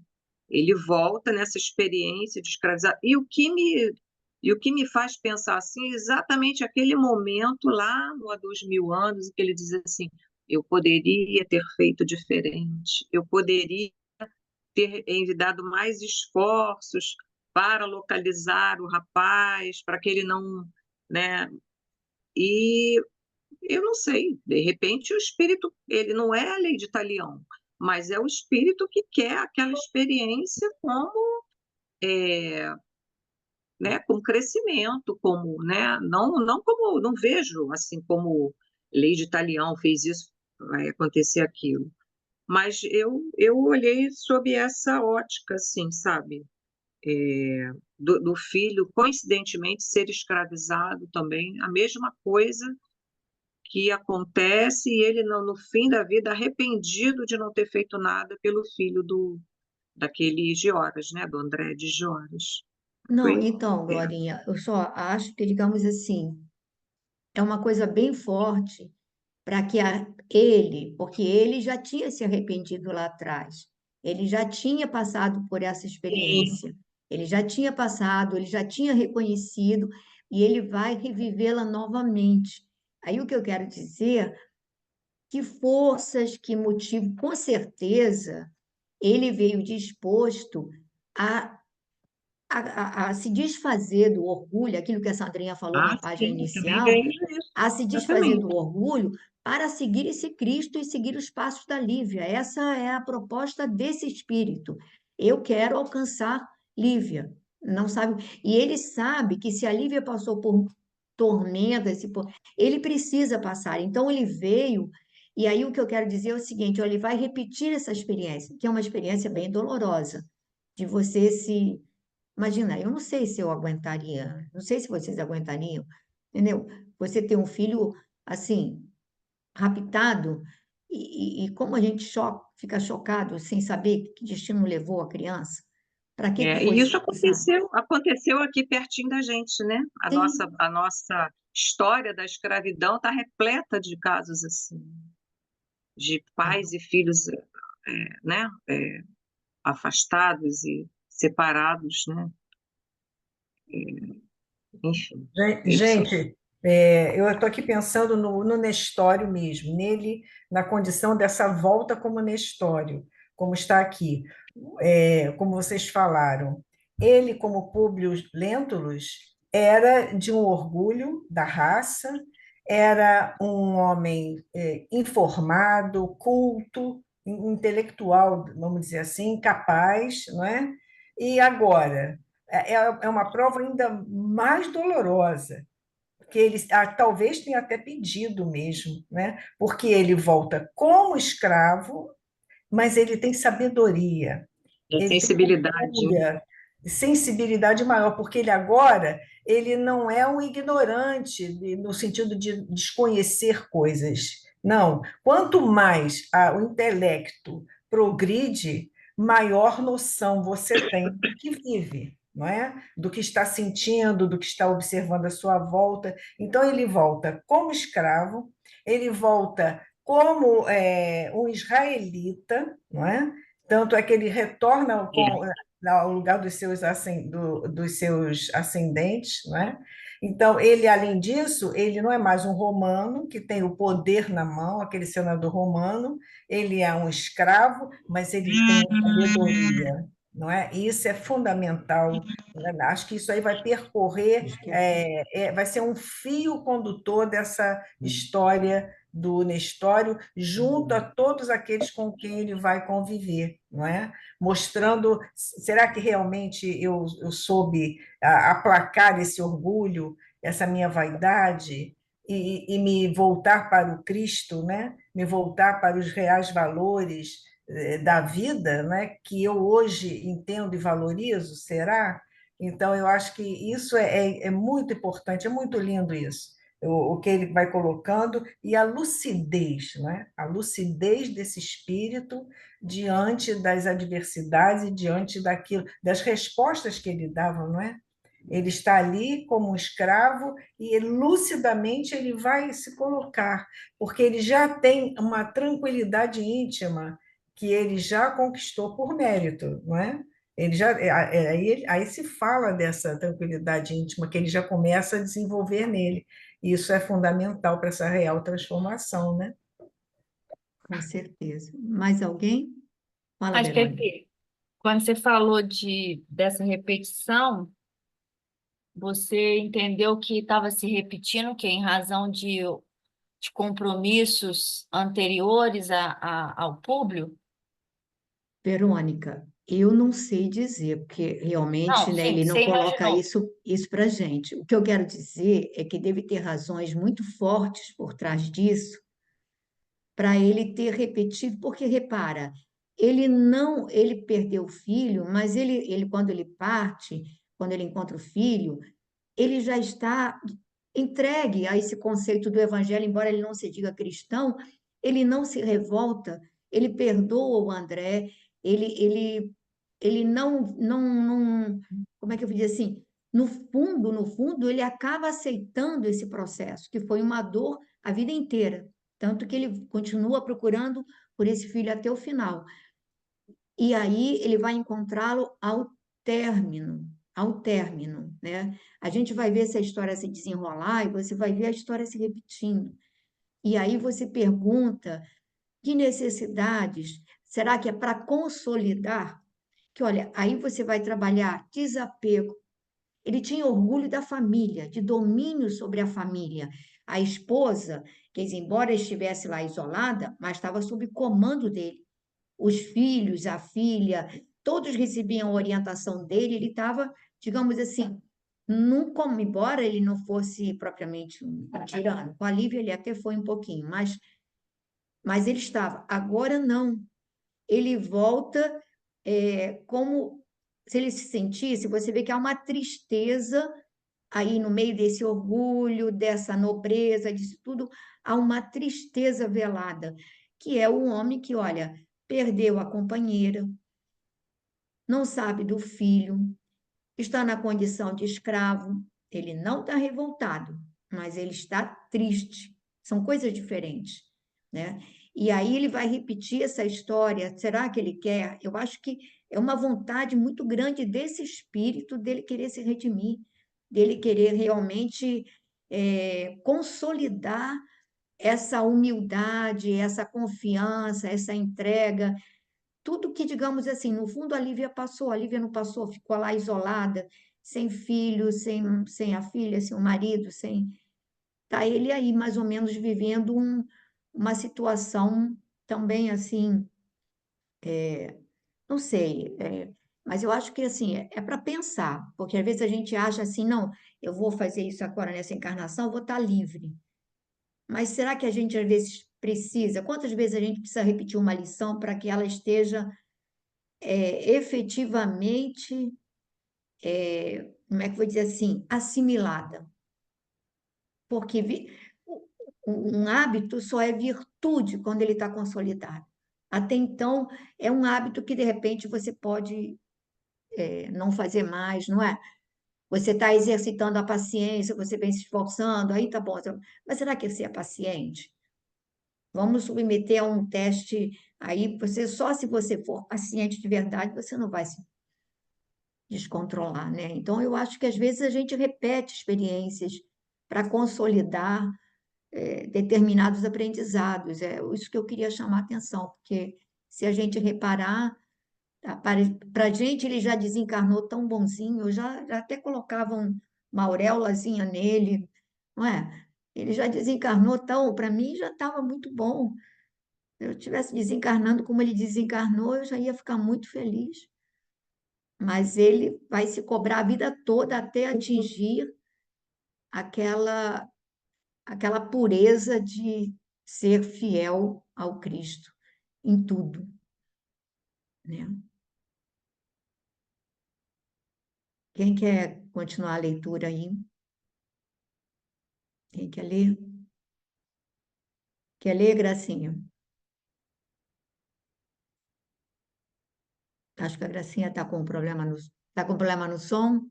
Ele volta nessa experiência de escravizado. E o que me faz pensar assim, é exatamente aquele momento lá no há 2000 anos, em que ele diz assim: eu poderia ter feito diferente, eu poderia ter envidado mais esforços para localizar o rapaz, para que ele não, né? E eu não sei, de repente o espírito, ele não é a lei de Talião, mas é o espírito que quer aquela experiência como, é, né, como crescimento, como, né, não como, não vejo assim como lei de Talião fez isso, vai acontecer aquilo. Mas eu olhei sob essa ótica, assim, sabe? Do filho, coincidentemente, ser escravizado também, a mesma coisa que acontece, e ele, no fim da vida, arrependido de não ter feito nada pelo filho daquele Gioras, né? Do André de Gioras. Não, Foi, então, é, Glorinha, eu só acho que, digamos assim, é uma coisa bem forte para que ele, porque ele já tinha se arrependido lá atrás, ele já tinha passado por essa sim, experiência, ele já tinha passado, ele já tinha reconhecido e ele vai revivê-la novamente. Aí o que eu quero dizer, que forças, que motivo, com certeza, ele veio disposto a a se desfazer do orgulho, aquilo que a Sandrinha falou na página sim, também inicial, vejo isso, a se desfazer do exatamente. orgulho para seguir esse Cristo e seguir os passos da Lívia. Essa é a proposta desse espírito. Eu quero alcançar Lívia. Não sabe? E ele sabe que se a Lívia passou por tormentas, ele precisa passar. Então ele veio. E aí o que eu quero dizer é o seguinte: ó, ele vai repetir essa experiência, que é uma experiência bem dolorosa, de você se imagina, eu não sei se eu aguentaria, não sei se vocês aguentariam, entendeu? Você ter um filho assim, raptado, e como a gente fica chocado sem saber que destino levou a criança, para que foi E isso sabe? aconteceu aqui pertinho da gente, né? A nossa, Sim, a nossa história da escravidão está repleta de casos assim, de pais e filhos, né? Afastados e separados, né? Enfim, isso. Gente, eu estou aqui pensando no Nestório mesmo, nele, na condição dessa volta como Nestório, como está aqui. Como vocês falaram, ele, como Públio Lentulus, era de um orgulho da raça, era um homem informado, culto, intelectual, vamos dizer assim, capaz, não é? E agora, é uma prova ainda mais dolorosa, que ele talvez tenha até pedido mesmo, né? Porque ele volta como escravo, mas ele tem sabedoria, A ele tem sensibilidade, né? cultura, sensibilidade maior, porque ele agora ele não é um ignorante no sentido de desconhecer coisas. Não, quanto mais o intelecto progride, maior noção você tem do que vive, não é? Do que está sentindo, do que está observando à sua volta. Então ele volta como escravo, ele volta como um israelita, não é? Tanto é que ele retorna É. ao lugar dos seus ascendentes, não é? Então, ele, além disso, ele não é mais um romano que tem o poder na mão, aquele senador romano, ele é um escravo, mas ele tem sabedoria, não é? E isso é fundamental, né? Acho que isso aí vai percorrer, acho que é. vai ser um fio condutor dessa história do Nestório, junto a todos aqueles com quem ele vai conviver, não é? Mostrando, será que realmente eu soube aplacar esse orgulho, essa minha vaidade, e me voltar para o Cristo, né? Me voltar para os reais valores, da vida, né, que eu hoje entendo e valorizo, será? Então, eu acho que isso é muito importante, é muito lindo isso, o que ele vai colocando, e a lucidez, né? A lucidez desse espírito diante das adversidades e diante daquilo, das respostas que ele dava, não é? Ele está ali como um escravo e lucidamente ele vai se colocar, porque ele já tem uma tranquilidade íntima que ele já conquistou por mérito, não é? Ele já, aí se fala dessa tranquilidade íntima que ele já começa a desenvolver nele. E isso é fundamental para essa real transformação, né? Com certeza. Mais alguém? Fala, Acho que Verônica. aqui, quando você falou dessa repetição, você entendeu que estava se repetindo, que em razão de compromissos anteriores ao público? Verônica, eu não sei dizer, porque realmente, Não, né, sim, ele não você coloca imaginou. isso para a gente. O que eu quero dizer é que deve ter razões muito fortes por trás disso para ele ter repetido, porque repara, ele perdeu o filho, mas ele quando ele parte, quando ele encontra o filho, ele já está entregue a esse conceito do evangelho, embora ele não se diga cristão, ele não se revolta, ele perdoa o André, ele não, como é que eu vou dizer assim? No fundo, ele acaba aceitando esse processo, que foi uma dor a vida inteira, tanto que ele continua procurando por esse filho até o final. E aí ele vai encontrá-lo ao término, né? A gente vai ver essa história se desenrolar e você vai ver a história se repetindo. E aí você pergunta que necessidades, será que é para consolidar? Que olha, aí você vai trabalhar desapego. Ele tinha orgulho da família, de domínio sobre a família. A esposa, que embora estivesse lá isolada, mas estava sob comando dele. Os filhos, a filha, todos recebiam orientação dele, ele estava, digamos assim, embora ele não fosse propriamente um tirano, com a Lívia ele até foi um pouquinho, mas ele estava. Agora não, ele volta como se ele se sentisse, você vê que há uma tristeza aí no meio desse orgulho, dessa nobreza, disso tudo, há uma tristeza velada, que é o homem que, olha, perdeu a companheira, não sabe do filho, está na condição de escravo, ele não está revoltado, mas ele está triste. São coisas diferentes, né? E aí ele vai repetir essa história. Será que ele quer? Eu acho que é uma vontade muito grande desse espírito dele querer se redimir, dele querer realmente consolidar essa humildade, essa confiança, essa entrega, tudo que, digamos assim, no fundo a Lívia não passou, ficou lá isolada, sem filho, sem a filha, sem o marido, sem. Tá ele aí mais ou menos vivendo uma situação também assim, não sei, mas eu acho que assim, é para pensar, porque às vezes a gente acha assim, não, eu vou fazer isso agora nessa encarnação, eu vou estar livre. Mas será que a gente às vezes precisa? Quantas vezes a gente precisa repetir uma lição para que ela esteja efetivamente, como é que eu vou dizer assim, assimilada? Porque um hábito só é virtude quando ele está consolidado. Até então, é um hábito que, de repente, você pode não fazer mais, não é? Você está exercitando a paciência, você vem se esforçando, aí tá bom. Mas será que você é paciente? Vamos submeter a um teste aí, você só se você for paciente de verdade, você não vai se descontrolar, né? Então, eu acho que às vezes a gente repete experiências para consolidar determinados aprendizados. É isso que eu queria chamar a atenção, porque se a gente reparar, para a gente ele já desencarnou tão bonzinho, eu já até colocava uma auréolazinha nele, não é? Ele já desencarnou tão, para mim já estava muito bom. Se eu estivesse desencarnando como ele desencarnou, eu já ia ficar muito feliz. Mas ele vai se cobrar a vida toda até atingir aquela aquela pureza de ser fiel ao Cristo em tudo. né? Quem quer continuar a leitura aí? Quem quer ler? Quer ler, Gracinha? Acho que a Gracinha está com problema no som.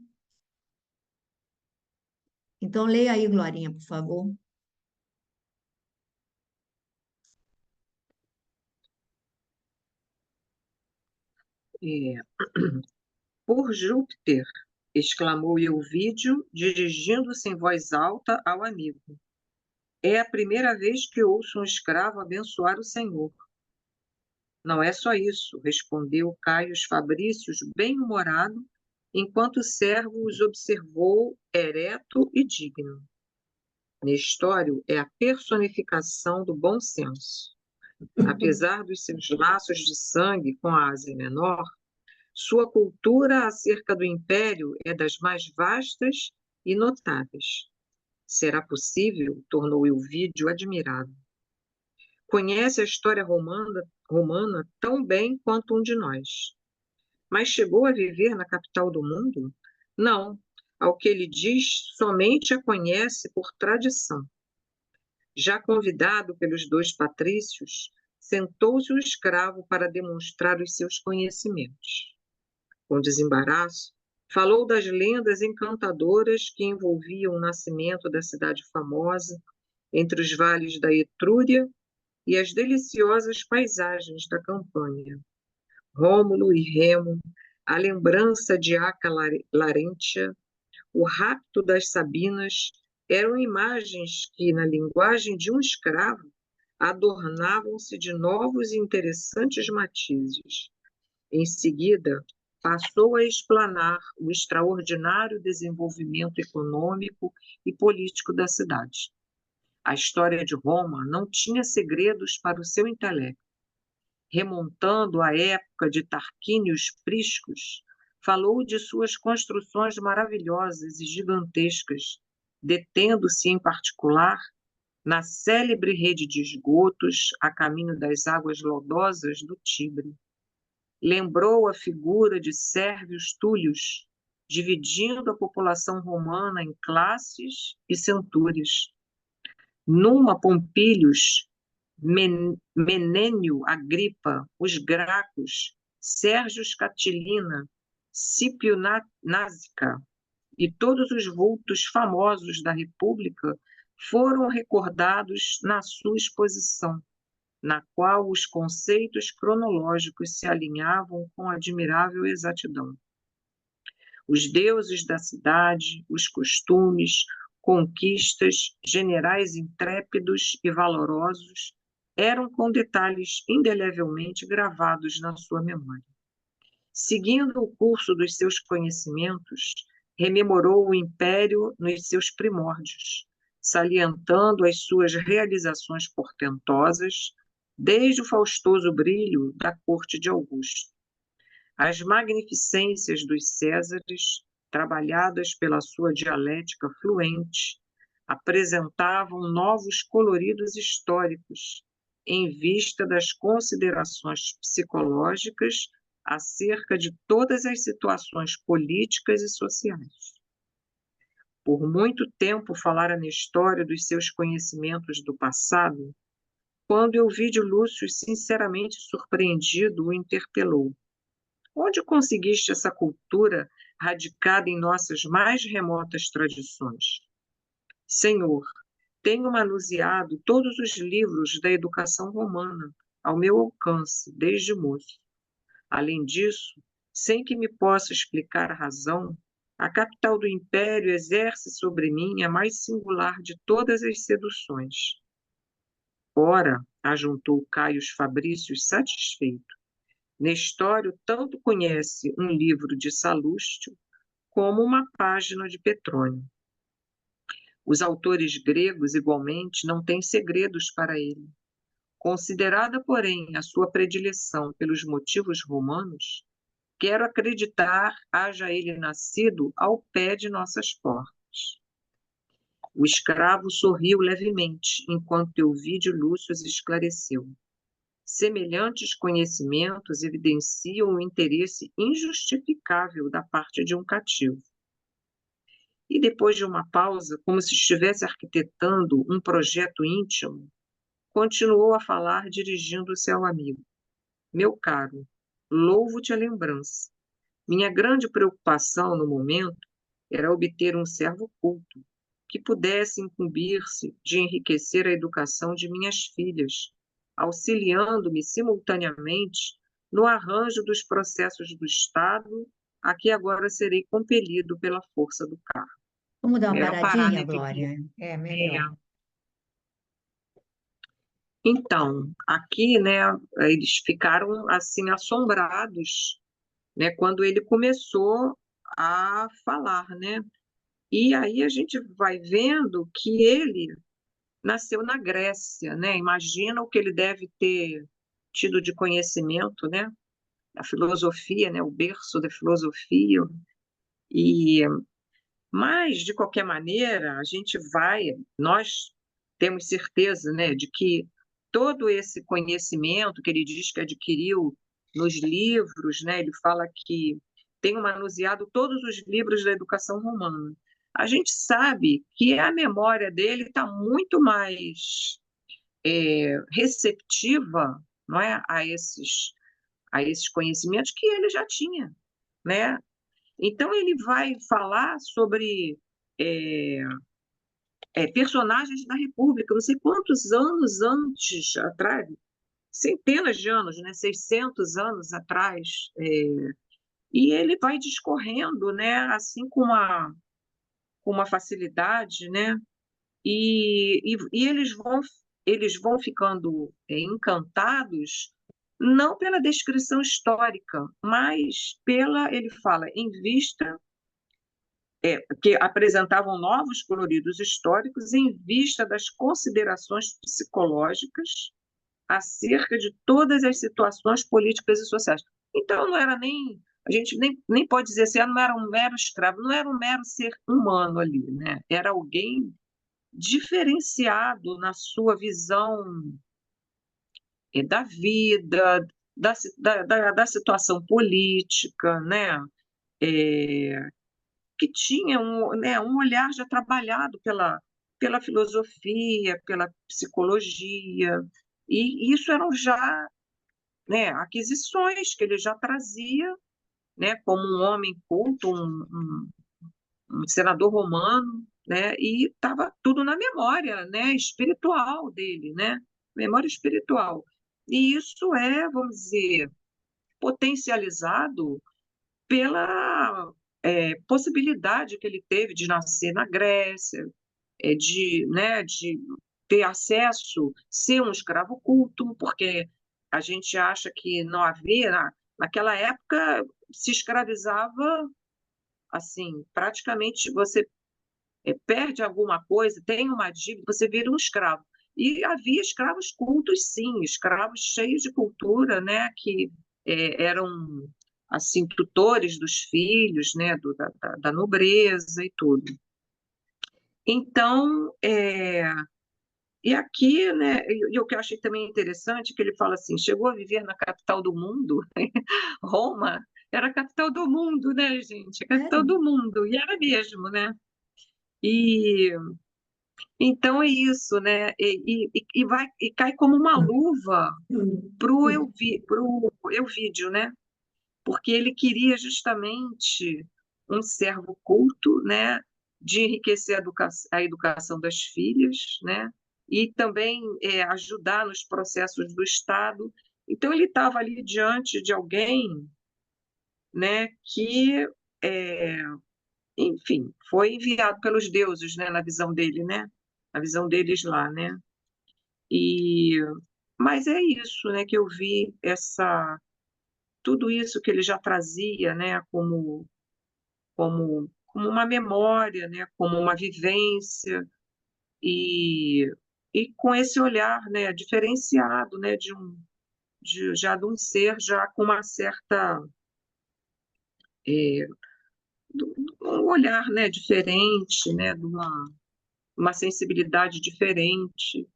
Então, leia aí, Glorinha, por favor. É, Por Júpiter! Exclamou Euvídio, dirigindo-se em voz alta ao amigo. É a primeira vez que ouço um escravo abençoar o Senhor. Não é só isso, respondeu Caio Fabrícios, bem-humorado, enquanto o servo os observou ereto e digno. Nestório é a personificação do bom senso. Apesar dos seus laços de sangue com a Ásia Menor, sua cultura acerca do Império é das mais vastas e notáveis. Será possível? Tornou Euvídio admirado. Conhece a história romana tão bem quanto um de nós. Mas chegou a viver na capital do mundo? Não. Ao que ele diz, somente a conhece por tradição. Já convidado pelos dois patrícios, sentou-se o escravo para demonstrar os seus conhecimentos. Com desembaraço, falou das lendas encantadoras que envolviam o nascimento da cidade famosa, entre os vales da Etrúria e as deliciosas paisagens da Campanha. Rômulo e Remo, a lembrança de Aca Larentia, o rapto das Sabinas, eram imagens que, na linguagem de um escravo, adornavam-se de novos e interessantes matizes. Em seguida, passou a explanar o extraordinário desenvolvimento econômico e político da cidade. A história de Roma não tinha segredos para o seu intelecto. Remontando à época de Tarquínios Priscos, falou de suas construções maravilhosas e gigantescas, detendo-se em particular na célebre rede de esgotos a caminho das águas lodosas do Tibre. Lembrou a figura de Sérvios Túlios, dividindo a população romana em classes e centúrias. Numa Pompílios, Menênio Agripa, os Gracos, Sérgio Catilina, Cípio Násica e todos os vultos famosos da República foram recordados na sua exposição, na qual os conceitos cronológicos se alinhavam com admirável exatidão. Os deuses da cidade, os costumes, conquistas, generais intrépidos e valorosos eram com detalhes indelevelmente gravados na sua memória. Seguindo o curso dos seus conhecimentos, rememorou o império nos seus primórdios, salientando as suas realizações portentosas, desde o faustoso brilho da corte de Augusto. As magnificências dos Césares, trabalhadas pela sua dialética fluente, apresentavam novos coloridos históricos, em vista das considerações psicológicas acerca de todas as situações políticas e sociais. Por muito tempo falara na história dos seus conhecimentos do passado, quando Euvídio Lúcio, sinceramente surpreendido, o interpelou. Onde conseguiste essa cultura radicada em nossas mais remotas tradições? Senhor, tenho manuseado todos os livros da educação romana ao meu alcance, desde moço. Além disso, sem que me possa explicar a razão, a capital do império exerce sobre mim a mais singular de todas as seduções. Ora, ajuntou Caio Fabrícios satisfeito, Nestório tanto conhece um livro de Salustio como uma página de Petrônio. Os autores gregos, igualmente, não têm segredos para ele. Considerada, porém, a sua predileção pelos motivos romanos, quero acreditar haja ele nascido ao pé de nossas portas. O escravo sorriu levemente, enquanto Euvídio Lúcio esclareceu. Semelhantes conhecimentos evidenciam o interesse injustificável da parte de um cativo. E depois de uma pausa, como se estivesse arquitetando um projeto íntimo, continuou a falar dirigindo-se ao amigo. Meu caro, louvo-te a lembrança. Minha grande preocupação no momento era obter um servo culto que pudesse incumbir-se de enriquecer a educação de minhas filhas, auxiliando-me simultaneamente no arranjo dos processos do Estado, a que agora serei compelido pela força do cargo. Vamos dar uma É a paradinha, parada que Glória? É melhor. Então, aqui, né, eles ficaram assim assombrados, né, quando ele começou a falar, né? E aí a gente vai vendo que ele nasceu na Grécia, né? Imagina o que ele deve ter tido de conhecimento, né? A filosofia, né? O berço da filosofia. E mas de qualquer maneira, nós temos certeza, né, de que todo esse conhecimento que ele diz que adquiriu nos livros, né? Ele fala que tem manuseado todos os livros da educação romana. A gente sabe que a memória dele está muito mais receptiva, não é, a esses conhecimentos que ele já tinha, né? Então ele vai falar sobre é, personagens da República, não sei quantos anos antes atrás, centenas de anos, né, 600 anos atrás, e ele vai discorrendo, né, assim com uma facilidade, né, e eles vão ficando encantados não pela descrição histórica, mas ele fala, em vista, que apresentavam novos coloridos históricos em vista das considerações psicológicas acerca de todas as situações políticas e sociais. Então, não era nem, a gente nem pode dizer assim, não era um mero escravo, não era um mero ser humano ali, né? Era alguém diferenciado na sua visão da vida, da situação política, né? É, que tinha um olhar já trabalhado pela filosofia, pela psicologia, e isso eram já, né, aquisições que ele já trazia, né, como um homem culto, um senador romano, né, e estava tudo na memória, né, espiritual dele, né, memória espiritual. E isso vamos dizer, potencializado pela possibilidade que ele teve de nascer na Grécia, de ter acesso, ser um escravo culto, porque a gente acha que não havia, naquela época se escravizava assim, praticamente você perde alguma coisa, tem uma dívida, você vira um escravo. E havia escravos cultos, sim, escravos cheios de cultura, né, que eram assim tutores dos filhos, né, da nobreza e tudo. Então, e aqui, né, e o que eu achei também interessante, que ele fala assim, chegou a viver na capital do mundo, Roma era a capital do mundo, né, gente? A capital do mundo, e era mesmo, né? E então é isso, né? E cai como uma luva para o Euvídio, né? Porque ele queria justamente um servo culto, né? De enriquecer a educação das filhas, né? E também ajudar nos processos do Estado. Então ele estava ali diante de alguém, né? Que enfim, foi enviado pelos deuses, né, na visão dele, né? Na visão deles lá, né? E mas é isso, né, que eu vi tudo isso que ele já trazia, né, como uma memória, né, como uma vivência e com esse olhar, né, diferenciado, né, já de um ser já com uma certa um olhar, né, diferente, né, de uma sensibilidade diferente.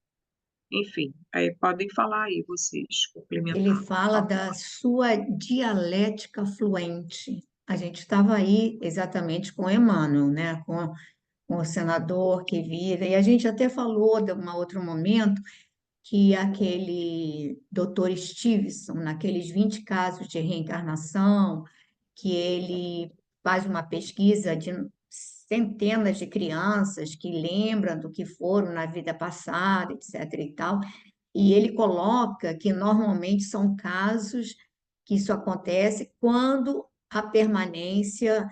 enfim, aí podem falar aí vocês, Ele complementar, por fala favor. da sua dialética fluente. A gente estava aí exatamente com Emmanuel, né? Com o senador que vira, e a gente até falou de um outro momento que aquele doutor Stevenson, naqueles 20 casos de reencarnação, que ele faz uma pesquisa de centenas de crianças que lembram do que foram na vida passada, etc. e tal, e ele coloca que normalmente são casos que isso acontece quando a permanência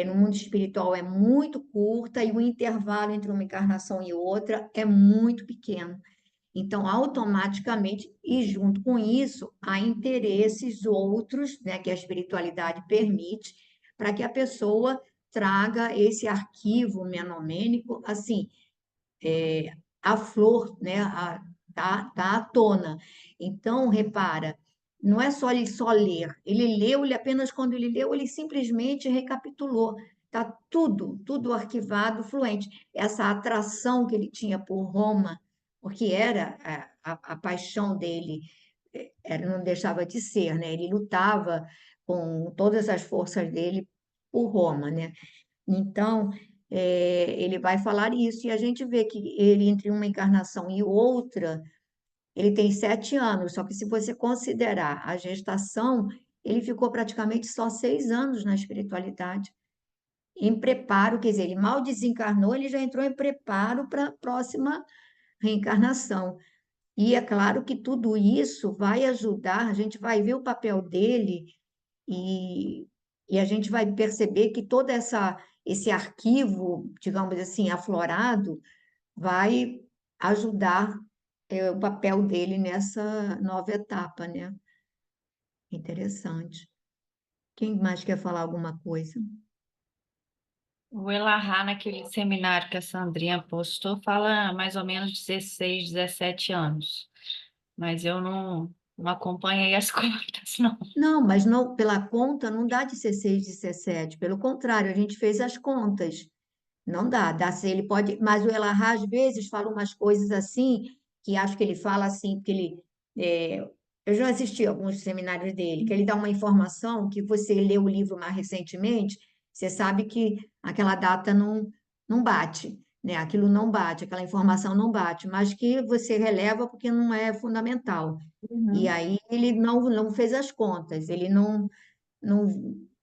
no mundo espiritual é muito curta e o intervalo entre uma encarnação e outra é muito pequeno. Então, automaticamente, e junto com isso, há interesses outros, né, que a espiritualidade permite, para que a pessoa traga esse arquivo menomênico, assim, a flor, né, tá à tona. Então, repara, não é só ele só ler, ele leu, ele apenas quando ele leu, ele simplesmente recapitulou. Está tudo arquivado, fluente. Essa atração que ele tinha por Roma, porque era a paixão dele, não deixava de ser, né? Ele lutava com todas as forças dele por Roma, né? Então, ele vai falar isso, e a gente vê que ele, entre uma encarnação e outra, ele tem 7 anos, só que se você considerar a gestação, ele ficou praticamente só 6 anos na espiritualidade, em preparo, quer dizer, ele mal desencarnou, ele já entrou em preparo para a próxima reencarnação. E é claro que tudo isso vai ajudar, a gente vai ver o papel dele e, e a gente vai perceber que todo esse arquivo, digamos assim, aflorado, vai ajudar o papel dele nessa nova etapa, né? Interessante. Quem mais quer falar alguma coisa? O Elahá, naquele seminário que a Sandrinha postou, fala mais ou menos 16, 17 anos. Mas eu não acompanhei as contas, não. Não, mas não, pela conta não dá 16, 17. Pelo contrário, a gente fez as contas. Não dá se ele pode, mas o Elahá às vezes fala umas coisas assim, que acho que ele fala assim, porque eu já assisti a alguns seminários dele, que ele dá uma informação que você lê o livro mais recentemente, você sabe que aquela data não bate, né? Aquilo não bate, aquela informação não bate, mas que você releva porque não é fundamental. E Uhum. aí ele não fez as contas, ele não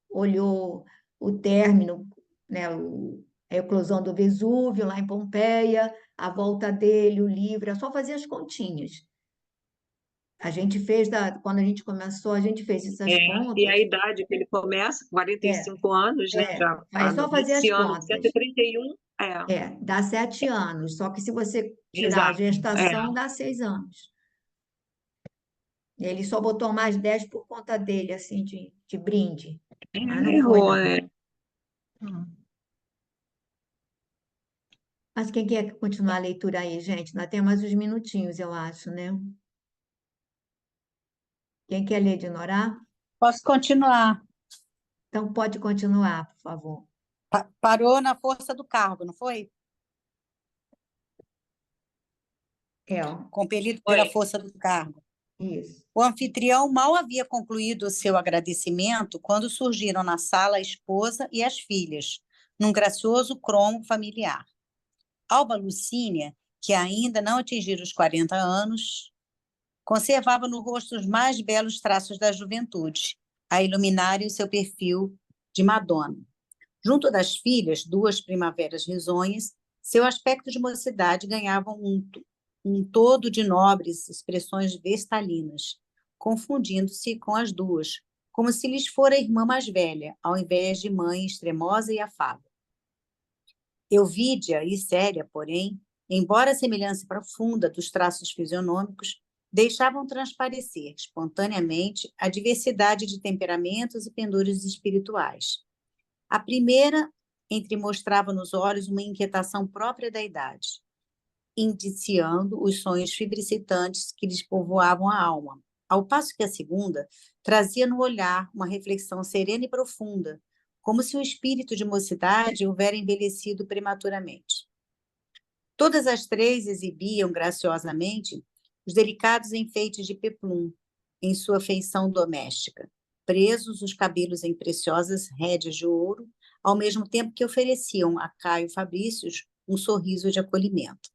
olhou o término, né, a eclosão do Vesúvio lá em Pompeia, a volta dele, o livro, é só fazer as continhas. A gente fez, quando a gente começou, a gente fez essas E a contas. idade que ele começa, É, 45 anos, né? Já é só fazer as esse ano, contas. 131, Dá 7 anos, só que se você tirar a exato, gestação, dá 6 anos. Ele só botou mais 10 por conta dele, assim, de brinde. Mas não foi, errou, não. né? Mas quem quer continuar a leitura aí, gente? Ainda tem mais uns minutinhos, eu acho, né? Quem quer ler de Norá? Posso continuar. Então pode continuar, por favor. Parou na força do cargo, não foi? Ó, Compelido pela Oi. força do cargo. isso. O anfitrião mal havia concluído o seu agradecimento quando surgiram na sala a esposa e as filhas, num gracioso cromo familiar. Alba Lucínia, que ainda não atingira os 40 anos, conservava no rosto os mais belos traços da juventude, a iluminarem o seu perfil de Madonna. Junto das filhas, 2 primaveras risonhas, seu aspecto de mocidade ganhava um todo de nobres expressões vestalinas, confundindo-se com as 2, como se lhes fora a irmã mais velha, ao invés de mãe extremosa e afável. Euvídia e séria, porém, embora a semelhança profunda dos traços fisionômicos, deixavam transparecer espontaneamente a diversidade de temperamentos e pendores espirituais. A primeira entremostrava nos olhos uma inquietação própria da idade, indiciando os sonhos fibricitantes que lhes povoavam a alma, ao passo que a segunda trazia no olhar uma reflexão serena e profunda, como se o espírito de mocidade houvera envelhecido prematuramente. Todas as três exibiam graciosamente os delicados enfeites de Peplum em sua feição doméstica, presos os cabelos em preciosas rédeas de ouro, ao mesmo tempo que ofereciam a Caio Fabrícios um sorriso de acolhimento.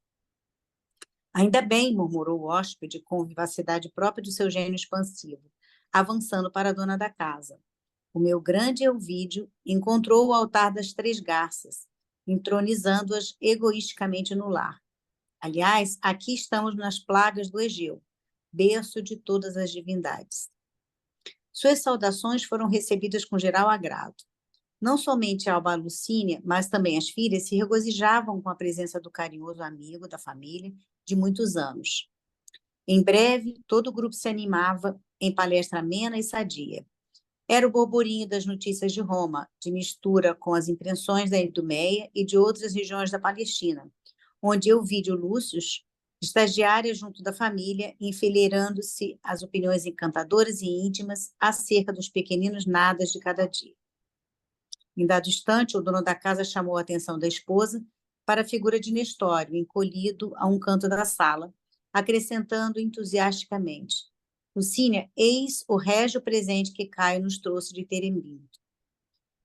Ainda bem, murmurou o hóspede com vivacidade própria de seu gênio expansivo, avançando para a dona da casa. O meu grande Elvídio encontrou o altar das três garças, entronizando-as egoisticamente no lar. Aliás, aqui estamos nas plagas do Egeu, berço de todas as divindades. Suas saudações foram recebidas com geral agrado. Não somente Alba Lucínia, mas também as filhas se regozijavam com a presença do carinhoso amigo da família de muitos anos. Em breve, todo o grupo se animava em palestra amena e sadia. Era o borburinho das notícias de Roma, de mistura com as impressões da Idumeia e de outras regiões da Palestina, onde Elvídio Lúcius estagiária junto da família, enfileirando-se as opiniões encantadoras e íntimas acerca dos pequeninos nadas de cada dia. Em dado instante, o dono da casa chamou a atenção da esposa para a figura de Nestório, encolhido a um canto da sala, acrescentando entusiasticamente: Lucínia, eis o régio presente que Caio nos trouxe de Terebinto.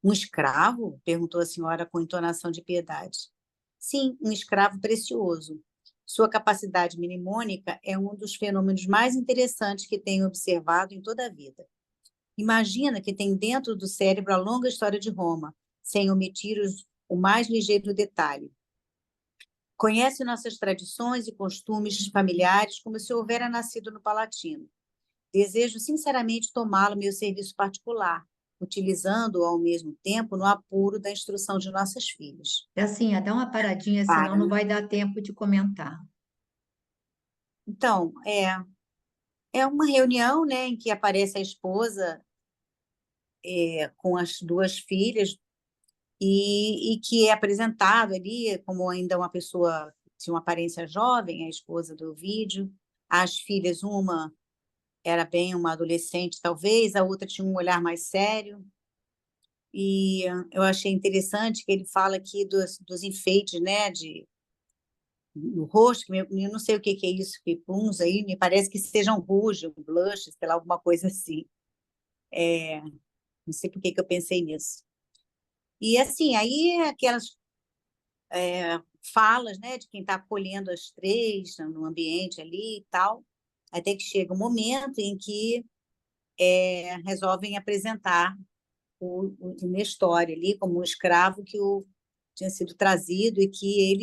Um escravo? Perguntou a senhora com entonação de piedade. Sim, um escravo precioso. Sua capacidade mnemônica é um dos fenômenos mais interessantes que tenho observado em toda a vida. Imagina que tem dentro do cérebro a longa história de Roma, sem omitir o mais ligeiro detalhe. Conhece nossas tradições e costumes familiares como se houvera nascido no Palatino. Desejo sinceramente tomá-lo meu serviço particular, utilizando-o ao mesmo tempo no apuro da instrução de nossas filhas. Assim, dá uma paradinha, senão não vai dar tempo de comentar. Então, é uma reunião, né, em que aparece a esposa com as duas filhas e que é apresentado ali como ainda uma pessoa de uma aparência jovem, a esposa do vídeo. As filhas, uma era bem uma adolescente, talvez, a outra tinha um olhar mais sério. E eu achei interessante que ele fala aqui dos enfeites, né, no rosto, eu não sei o que é isso, que uns aí, me parece que sejam rouge, blush, sei lá, alguma coisa assim. Não sei por que eu pensei nisso. E assim, aí aquelas falas, né, de quem está acolhendo as três no ambiente ali e tal, até que chega um momento em que resolvem apresentar o Nestório ali como um escravo que tinha sido trazido e que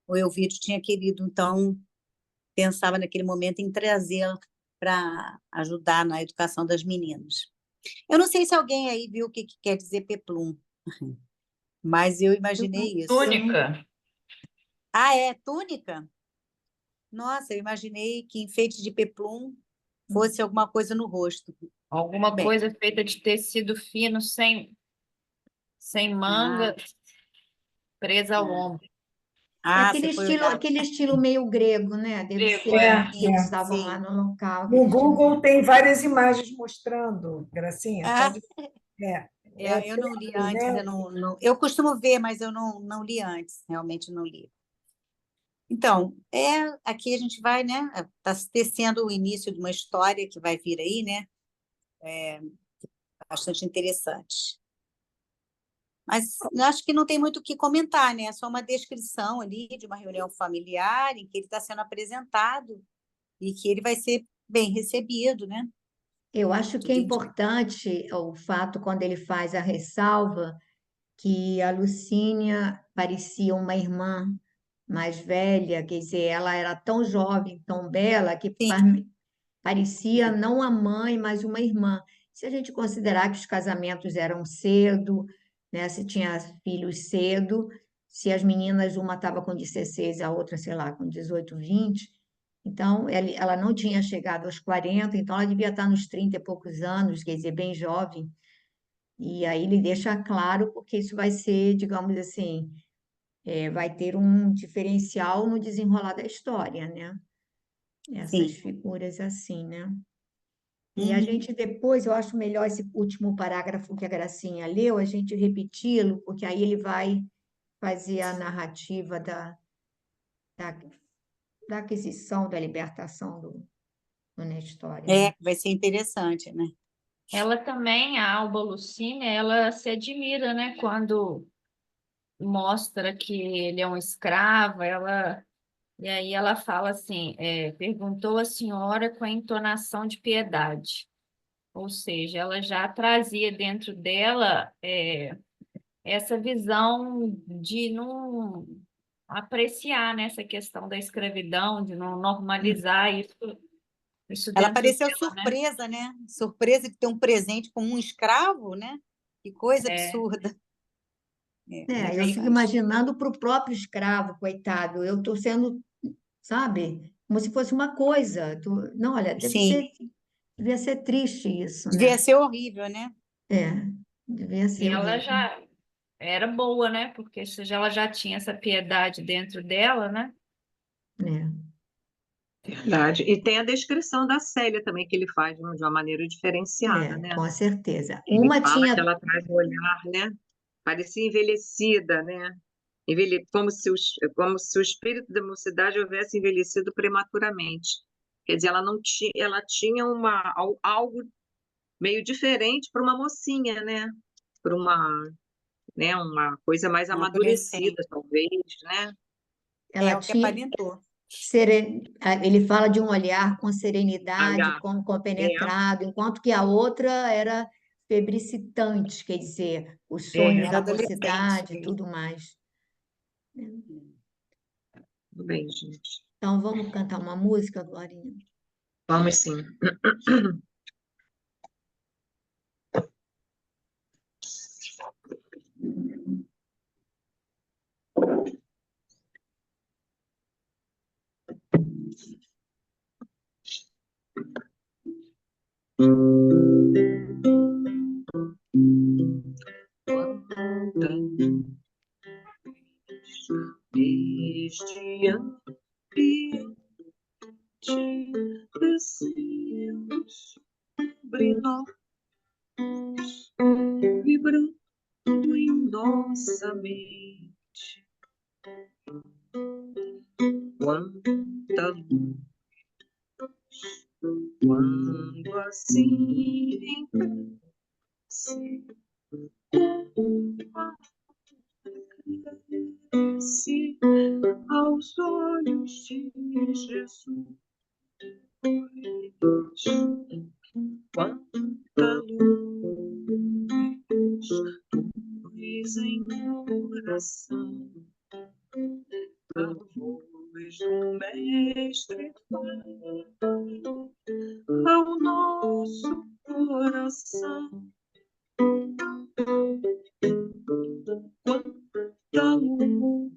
o Elvídio tinha querido, então, pensava naquele momento em trazê-lo para ajudar na educação das meninas. Eu não sei se alguém aí viu o que quer dizer peplum, mas eu imaginei isso. Túnica. Ah, é? Túnica? Nossa, eu imaginei que enfeite de peplum fosse alguma coisa no rosto. Alguma Bem, coisa feita de tecido fino, sem manga, presa ao ombro. você foi olhar. Aquele estilo meio grego, né? Deve Grego, ser é. que eles estavam Sim. lá no local. No aquele estilo. Google tem várias imagens mostrando, Gracinha. Ah, eu não li preto, antes, né? eu costumo ver, mas eu não li antes, realmente não li. Então, aqui a gente vai, né? Está tecendo o início de uma história que vai vir aí, né? Bastante interessante. Mas eu acho que não tem muito o que comentar, né? É só uma descrição ali de uma reunião familiar em que ele está sendo apresentado e que ele vai ser bem recebido, né? Eu acho que é Tudo indica. importante o fato, quando ele faz a ressalva, que a Lucínia parecia uma irmã mais velha, quer dizer, ela era tão jovem, tão bela, que Sim, parecia não a mãe, mas uma irmã. Se a gente considerar que os casamentos eram cedo, né, se tinha filhos cedo, se as meninas, uma estava com 16, a outra, sei lá, com 18, 20, então ela não tinha chegado aos 40, então ela devia estar nos 30 e poucos anos, quer dizer, bem jovem. E aí ele deixa claro, porque isso vai ser, digamos assim, vai ter um diferencial no desenrolar da história, né? Essas sim. figuras assim, né? E a Uhum. gente depois, eu acho melhor esse último parágrafo que a Gracinha leu, a gente repeti-lo, porque aí ele vai fazer a narrativa da, da aquisição, da libertação do Nestório, É, né? vai ser interessante, né? Ela também, a Alba Lucínia, ela se admira, né, quando mostra que ele é um escravo, e aí ela fala assim, perguntou a senhora com a entonação de piedade, ou seja, ela já trazia dentro dela essa visão de não apreciar nessa questão da escravidão, de não normalizar isso Ela dentro pareceu dela, né? surpresa, né? Surpresa de ter um presente como um escravo, né? Que coisa É, absurda. É Eu aí fico interessante. imaginando para o próprio escravo, coitado. Eu estou sendo, sabe, como se fosse uma coisa. Não, olha, Sim, devia ser triste isso, devia né? ser horrível, né? É, devia e ser ela horrível. já era boa, né? Porque ela já tinha essa piedade dentro dela, né? É, Verdade. E tem a descrição da Célia também, que ele faz de uma maneira diferenciada, né? com certeza. Ele Uma fala que tinha, ela traz um olhar, né? Parecia envelhecida, né? Como se o espírito da mocidade houvesse envelhecido prematuramente. Quer dizer, ela não tinha, ela tinha algo meio diferente para uma mocinha, né? Para uma coisa mais Um amadurecida, adolescente. talvez, né? ela É o que tinha aparentou. ele fala de um olhar com serenidade, Olhar, é, compenetrado, enquanto que a outra era febricitante, quer dizer, os sonhos é. Era da adolescente mocidade e mesmo. tudo mais. Tudo bem, gente. Então, vamos cantar uma música, Glorinha? Vamos sim. Este ambiente desceu sobre nós, vibrando em nossa mente. Quanta luz, quando assim se aparece aos olhos de Jesus. Quanta luz, luz em oração, a voz do Mestre fala ao nosso coração. Quanta luz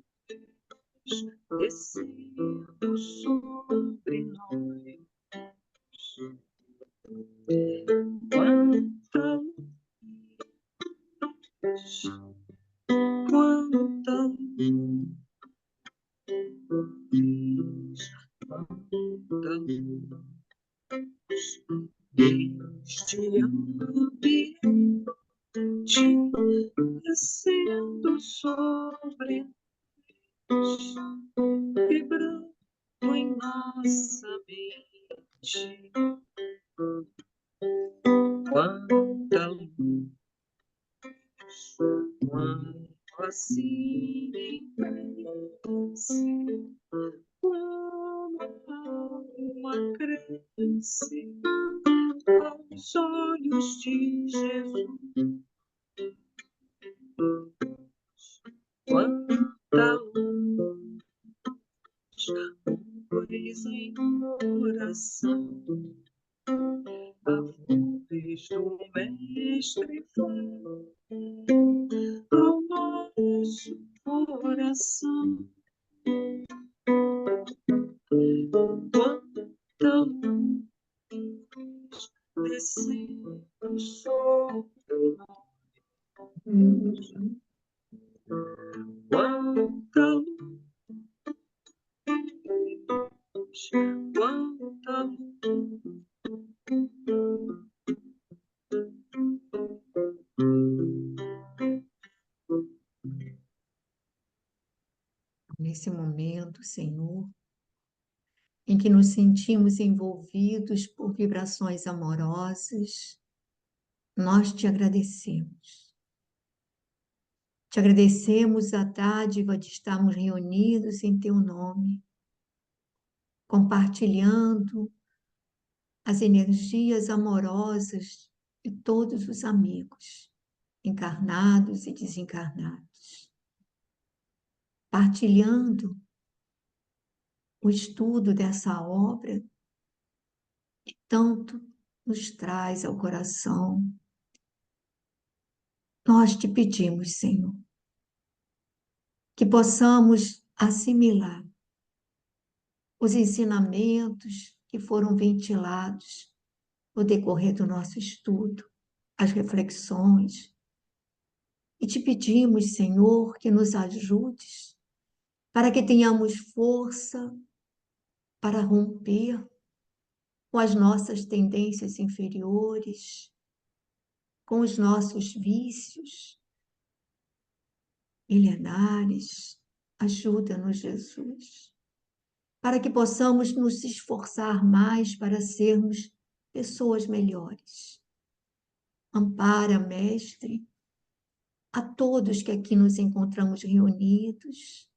descendo sobre nós. Quanta luz, quanta luz, quanta luz. Este ambiente descendo sobre nós, vibrando em nossa mente. Quanta luz, quando assim enfraquece, como a alma cresce aos olhos de Jesus. Quanta luz, pois em oração, a voz do Mestre fala ao nosso coração. Quanta luz descendo sobre nós. Quanta luz, quanta luz. nesse momento, Senhor, em que nos sentimos envolvidos por vibrações amorosas, nós te agradecemos. Te agradecemos a dádiva de estarmos reunidos em teu nome, compartilhando as energias amorosas de todos os amigos, encarnados e desencarnados, partilhando o estudo dessa obra que tanto nos traz ao coração. Nós te pedimos, Senhor, que possamos assimilar os ensinamentos que foram ventilados no decorrer do nosso estudo, as reflexões. E te pedimos, Senhor, que nos ajudes para que tenhamos força para romper com as nossas tendências inferiores, com os nossos vícios milenares. Ajuda-nos, Jesus, para que possamos nos esforçar mais para sermos pessoas melhores. Ampara, Mestre, a todos que aqui nos encontramos reunidos,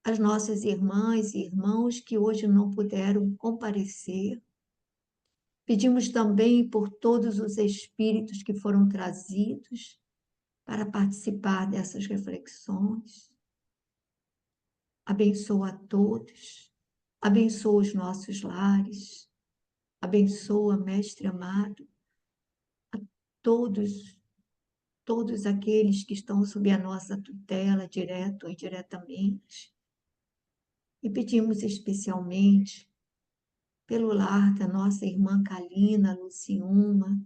as nossas irmãs e irmãos que hoje não puderam comparecer. Pedimos também por todos os espíritos que foram trazidos para participar dessas reflexões. Abençoa a todos, abençoa os nossos lares, abençoa, Mestre amado, a todos aqueles que estão sob a nossa tutela, direto ou indiretamente. E pedimos especialmente pelo lar da nossa irmã Kalina Luciuma,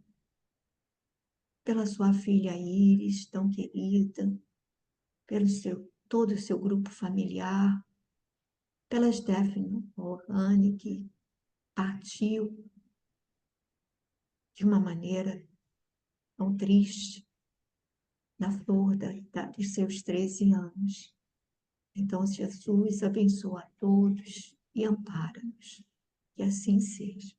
pela sua filha Iris, tão querida, pelo todo o seu grupo familiar, pela Stephanie Ohane, que partiu de uma maneira tão triste, na flor dos seus 13 anos. Então, Jesus, abençoa a todos e ampara-nos. Que assim seja.